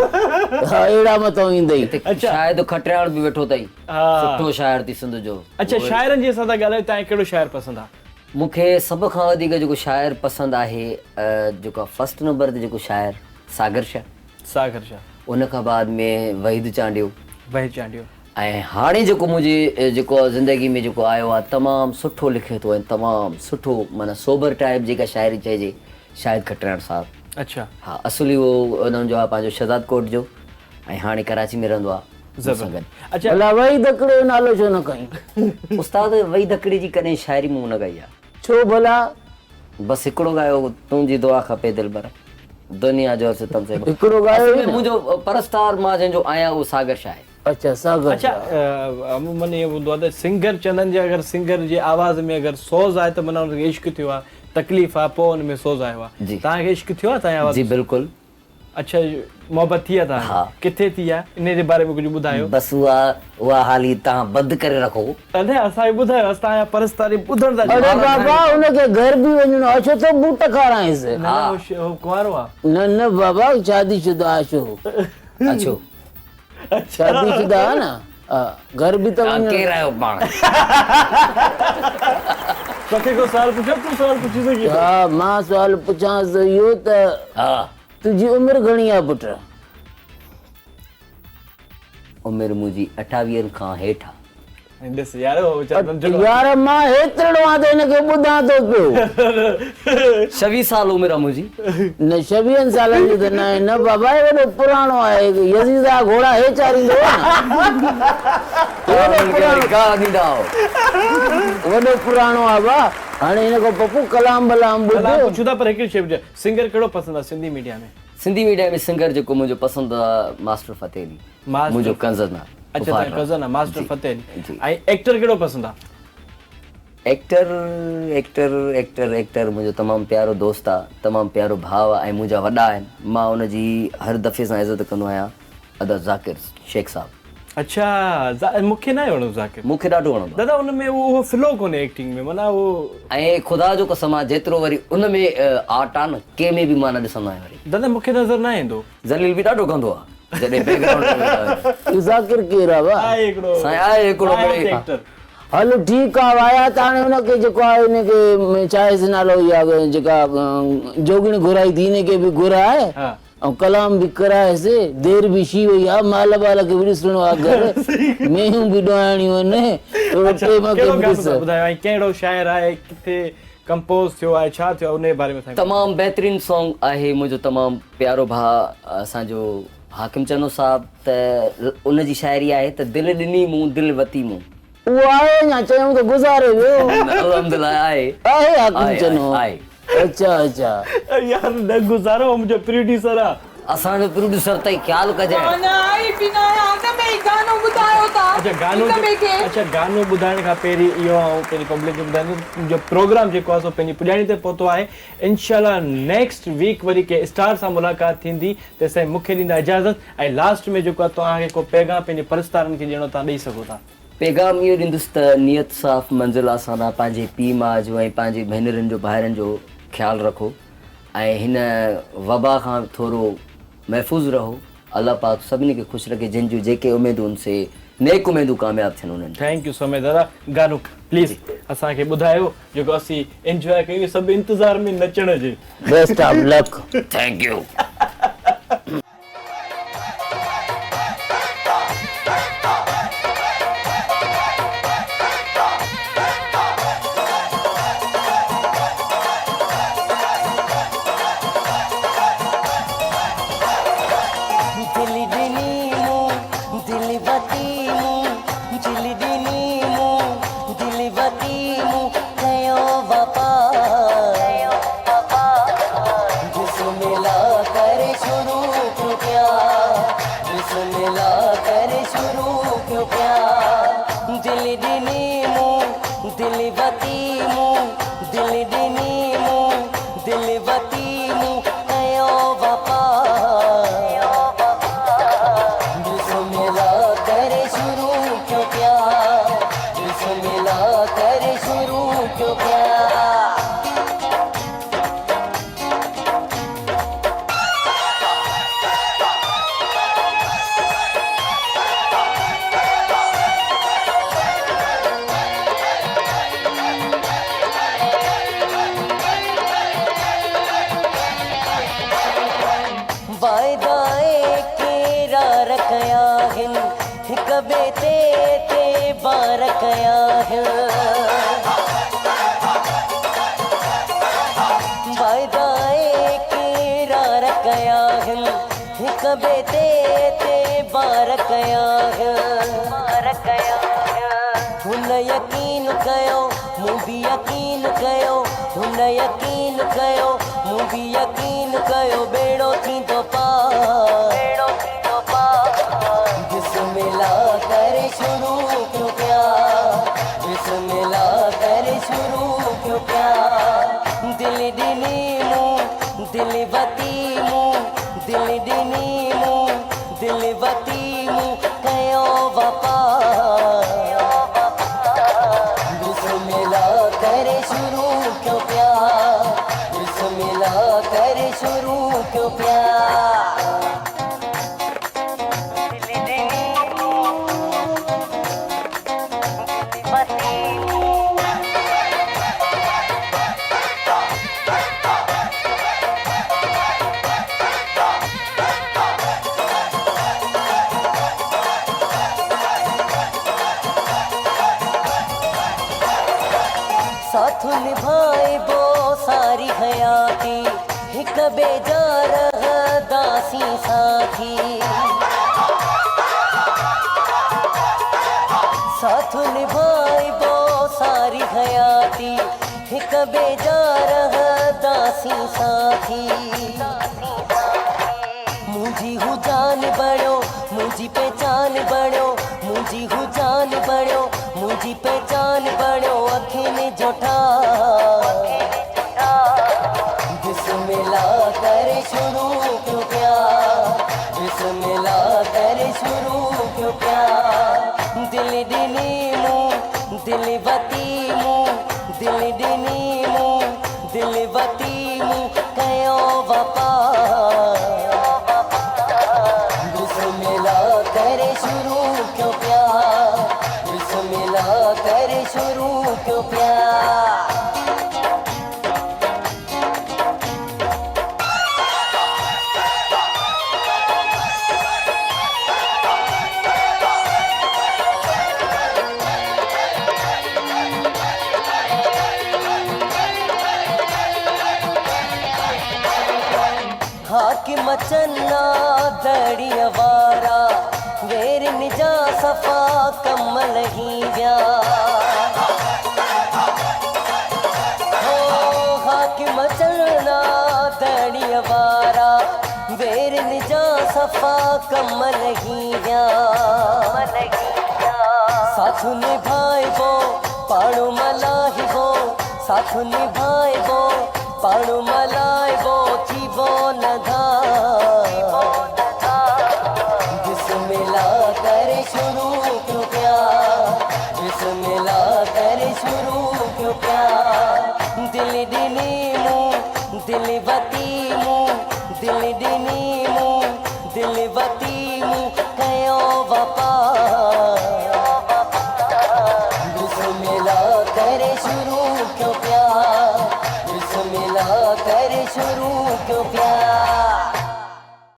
हा, अहिड़ा मथां ईंदई। शायदि खटियाण बि वेठो अथई, सुठो शाइर थी सिंध जो। अच्छा, शाइरनि जी असां था ॻाल्हायूं, तव्हांखे कहिड़ो शाइर पसंदि आहे? मूंखे सभ खां वधीक जेको शाइर पसंदि आहे, जेको फर्स्ट नंबर ते जेको शाइर सागर शाह। सागर शाह। उन खां बाद में वहीद चांडियो। वहीद चांडियो। ऐं हाणे जेको मुंहिंजी जेको ज़िंदगी में जेको आयो आहे, तमामु सुठो लिखे थो ऐं तमामु सुठो, माना सोबर टाइप जेका शाइरी चइजे, शाहिद खटराण साहिबु। अच्छा। हा, असली उहो उन्हनि जो आहे पंहिंजो शहज़ाद कोट जो, ऐं हाणे कराची में रहंदो आहे। अच्छा, अलाह वही दकड़े जो नालो छो न कई? उस्ताद वही दकड़ी जी कॾहिं शाइरी मूं न ॻाई आहे। छो भला? बसि हिकिड़ो ॻायो, तुंहिंजी दुआ खपे दिलबर, दुनिया जो सितम से। हिकिड़ो ॻायो मुंहिंजो परस्तार मां जंहिंजो आहियां उहो सागर शाह आहे। अच्छा, सागर। अच्छा, अमूमन इहो हूंदो आहे त सिंगर चवंदा आहिनि, अगरि सिंगर जे आवाज़ में अगरि सोज़ आहे त माना हुनखे इश्क थियो आहे, तकलीफ़ आहे, पोइ हुन में सोज़ आयो आहे। तव्हांखे इश्क थियो आहे तव्हांजे आवाज़? जी बिल्कुलु। अच्छा, मोहबत थी आहे तव्हां? किथे थी आहे, इन जे बारे में कुझु ॿुधायो। बसि उहा हाली तव्हां बंदि करे रखो। अरे असांखे ॿुधायो, असां तव्हांजा परस्तारी ॿुधण था। अरे बाबा, हुनखे घर बि वञिणो आहे, छो तो बूट खाराइसि। कुंवारो आहे? न न बाबा, शादीशुदा आहे। छो अच्छो, शादीशुदा आहे न। घर बि त वञिणो। केरु आहियो पाण? तोखे को सवाल पुछो, तूं सवाल पुछी सघीं? हा, मां सवाल पुछांसि इहो त तुंहिंजी उमिरि घणी आहे पुट? उमिरि मुंहिंजी 28 खां हेठि आहे। ॾिस यार, यार मां हेतिरो आहे त हिनखे ॿुधां थो पियो। 26 साल उमिरि आहे मुंहिंजी। न 26 सालनि जी त न आहे न बाबा, वॾो पुराणो आहे। यज़ीदा घोड़ा हे चारींदो वॾो पुराणो आहे बा। हाणे हिन खां पप्पू कलाम बलाम पुछूं था, पर हिकिड़ी शइ ॿुधायो, सिंगर कहिड़ो पसंदि आहे सिंधी मीडिया में? सिंधी मीडिया में सिंगर जेको मुंहिंजो पसंदि आहे, मास्टर फ़तेह अली, मुंहिंजो कंज़न आहे। अच्छा, तव्हांजो कंज़न आहे मास्टर फ़तेह अली। ऐं एक्टर कहिड़ो पसंदि आहे? एक्टर मुंहिंजो तमामु प्यारो दोस्त आहे, तमामु प्यारो भाउ आहे, ऐं मुंहिंजा वॾा आहिनि। मां हुनजी हर दफ़े सां इज़त कंदो आहियां, अदा ज़ाकिर शेख साहब। अच्छा, मूंखे न वणो ज़ाकिर। मूंखे ॾाढो वणंदो दादा, हुन में उहो फ्लो कोन्हे एक्टिंग में, माना उहो। ऐं ख़ुदा जो कसम आहे, जेतिरो वरी उन में आर्ट आहे न, कंहिं में बि मां न ॾिसंदो आहियां वरी। दादा, मूंखे नज़र न ईंदो। ज़लील बि ॾाढो कंदो आहे जॾहिं बैकग्राउंड। ज़ाकिर केरु आहे बा? आहे हिकिड़ो एक्टर। हलो ठीकु आहे, वाया त हाणे हुनखे जेको आहे हिनखे छा नालो, इहा जेका जोगिणी घुराई थी हिनखे बि घुराए ऐं कलाम बि कराएसि। देरि बि थी वई आहे, माल बाल खे बि ॾिसणो आहे, घर मेहूं बि ॾोहाइणियूं आहिनि। कहिड़ो शाइर आहे, किथे कंपोज थियो आहे छा थियो उन जे बारे में असांखे तमामु बहितरीनु सॉन्ग आहे मुंहिंजो तमामु प्यारो भाउ असांजो हाकिम चनो साहब त उन जी शाइरी आहे त दिलि ॾिनी मूं दिलि वती मूं उहो आहे या चयूं त गुज़ारे वियो अल्हम्दुलिल्लाह आहे हाकिम चनो आहे अच्छा अच्छा यार न गुज़ारो मुंहिंजो प्रोड्यूसर आहे असांजो प्रोड्यूसर ताईं ख़्यालु कजे आई बिना याद में गानो ॿुधायो था अच्छा गानो हिक ॿिए खे अच्छा गानो ॿुधाइण खां पहिरीं इहो ऐं पंहिंजी पब्लिक खे ॿुधाईंदो मुंहिंजो प्रोग्राम जेको आहे सो पंहिंजी पुॼाणी ते पहुतो आहे इंशाल्लाह नेक्स्ट वीक वरी के स्टार सां मुलाक़ात थींदी तेसिताईं मूंखे ॾींदा इजाज़त ऐं लास्ट में जेको आहे तव्हांखे को पैगाम पंहिंजे परस्तारनि खे ॾियणो तव्हां ॾेई सघो था पैगाम इहो ॾींदुसि त नियत साफ़ मंज़िल आसाना पंहिंजे पीउ माउ जो ऐं पंहिंजे भेनरुनि जो भाइरनि जो ख़्यालु रखो ऐं हिन वबा खां थोरो महफ़ूज़ रहो अल्लाह पाक सभिनी खे ख़ुशि रखे जिन जूं जेके उमेदूं आहिनि से नेक उमेदूं कामयाबु थियनि उन्हनि थैंक यू सो मच दादा गानो प्लीज़ असांखे ॿुधायो जेको असीं इंजॉय कयूं सभु इंतज़ार में नचण जे best of luck thank you हुन यकीन कयो मूं बि यकीन कयो हुन यकीन कयो मूं बि यकीन कयो बेड़ो थींदो पार बिस्मिल्लाह करे शुरू क्यों प्यार बिस्मिल्लाह करे शुरू क्यों प्यार दिल ॾिनी मूं दिल वती मूं दिल ॾिनी मूं दिल वती मूं कयो वापार करे शुरू क्यों प्यार बिस्मिल्लाह करे शुरू क्यों प्यार साथ निभाए वो सारी हयाती हिक बेजार दासी साथी साथ निभाए वो सारी हयाती हिक बेजार दासी साथी मुझी हूँ जान बड़ो मुझी पहचान बड़ो मुझी हूँ जान बड़ो मुझी पहचान बड़ो अखिन जोठा बिस्मिल्लाह करे शुरू क्यों प्यार बिस्मिल्लाह करे शुरू क्यों प्यार दिल ॾिनी मूं दिल वती मूं दिल ॾिनी मूं दिल वती मूं कयो वापार बिस्मिल्लाह करे शुरू क्यों प्यार बिस्मिल्लाह करे शुरू क्यों प्यार हाकिम चन्ना दड़ी वारा वेर निजा सफा कमल ही व्या हो हाकिम चन्ना दड़ी वारा वेर निजा सफा कमल ही व्या साथ निभाइबो पाणु मलाहिबो साथ निभाइबो पाणु मलाइबो थीबो नधा बिस्मिल्लाह करे शुरू क्यों प्यार बिस्मिल्लाह करे शुरू क्यों प्यार दिल दिनी मुँह दिल बती मुँह दिल दिनी मुँह दिल बती मुँह कयो वफा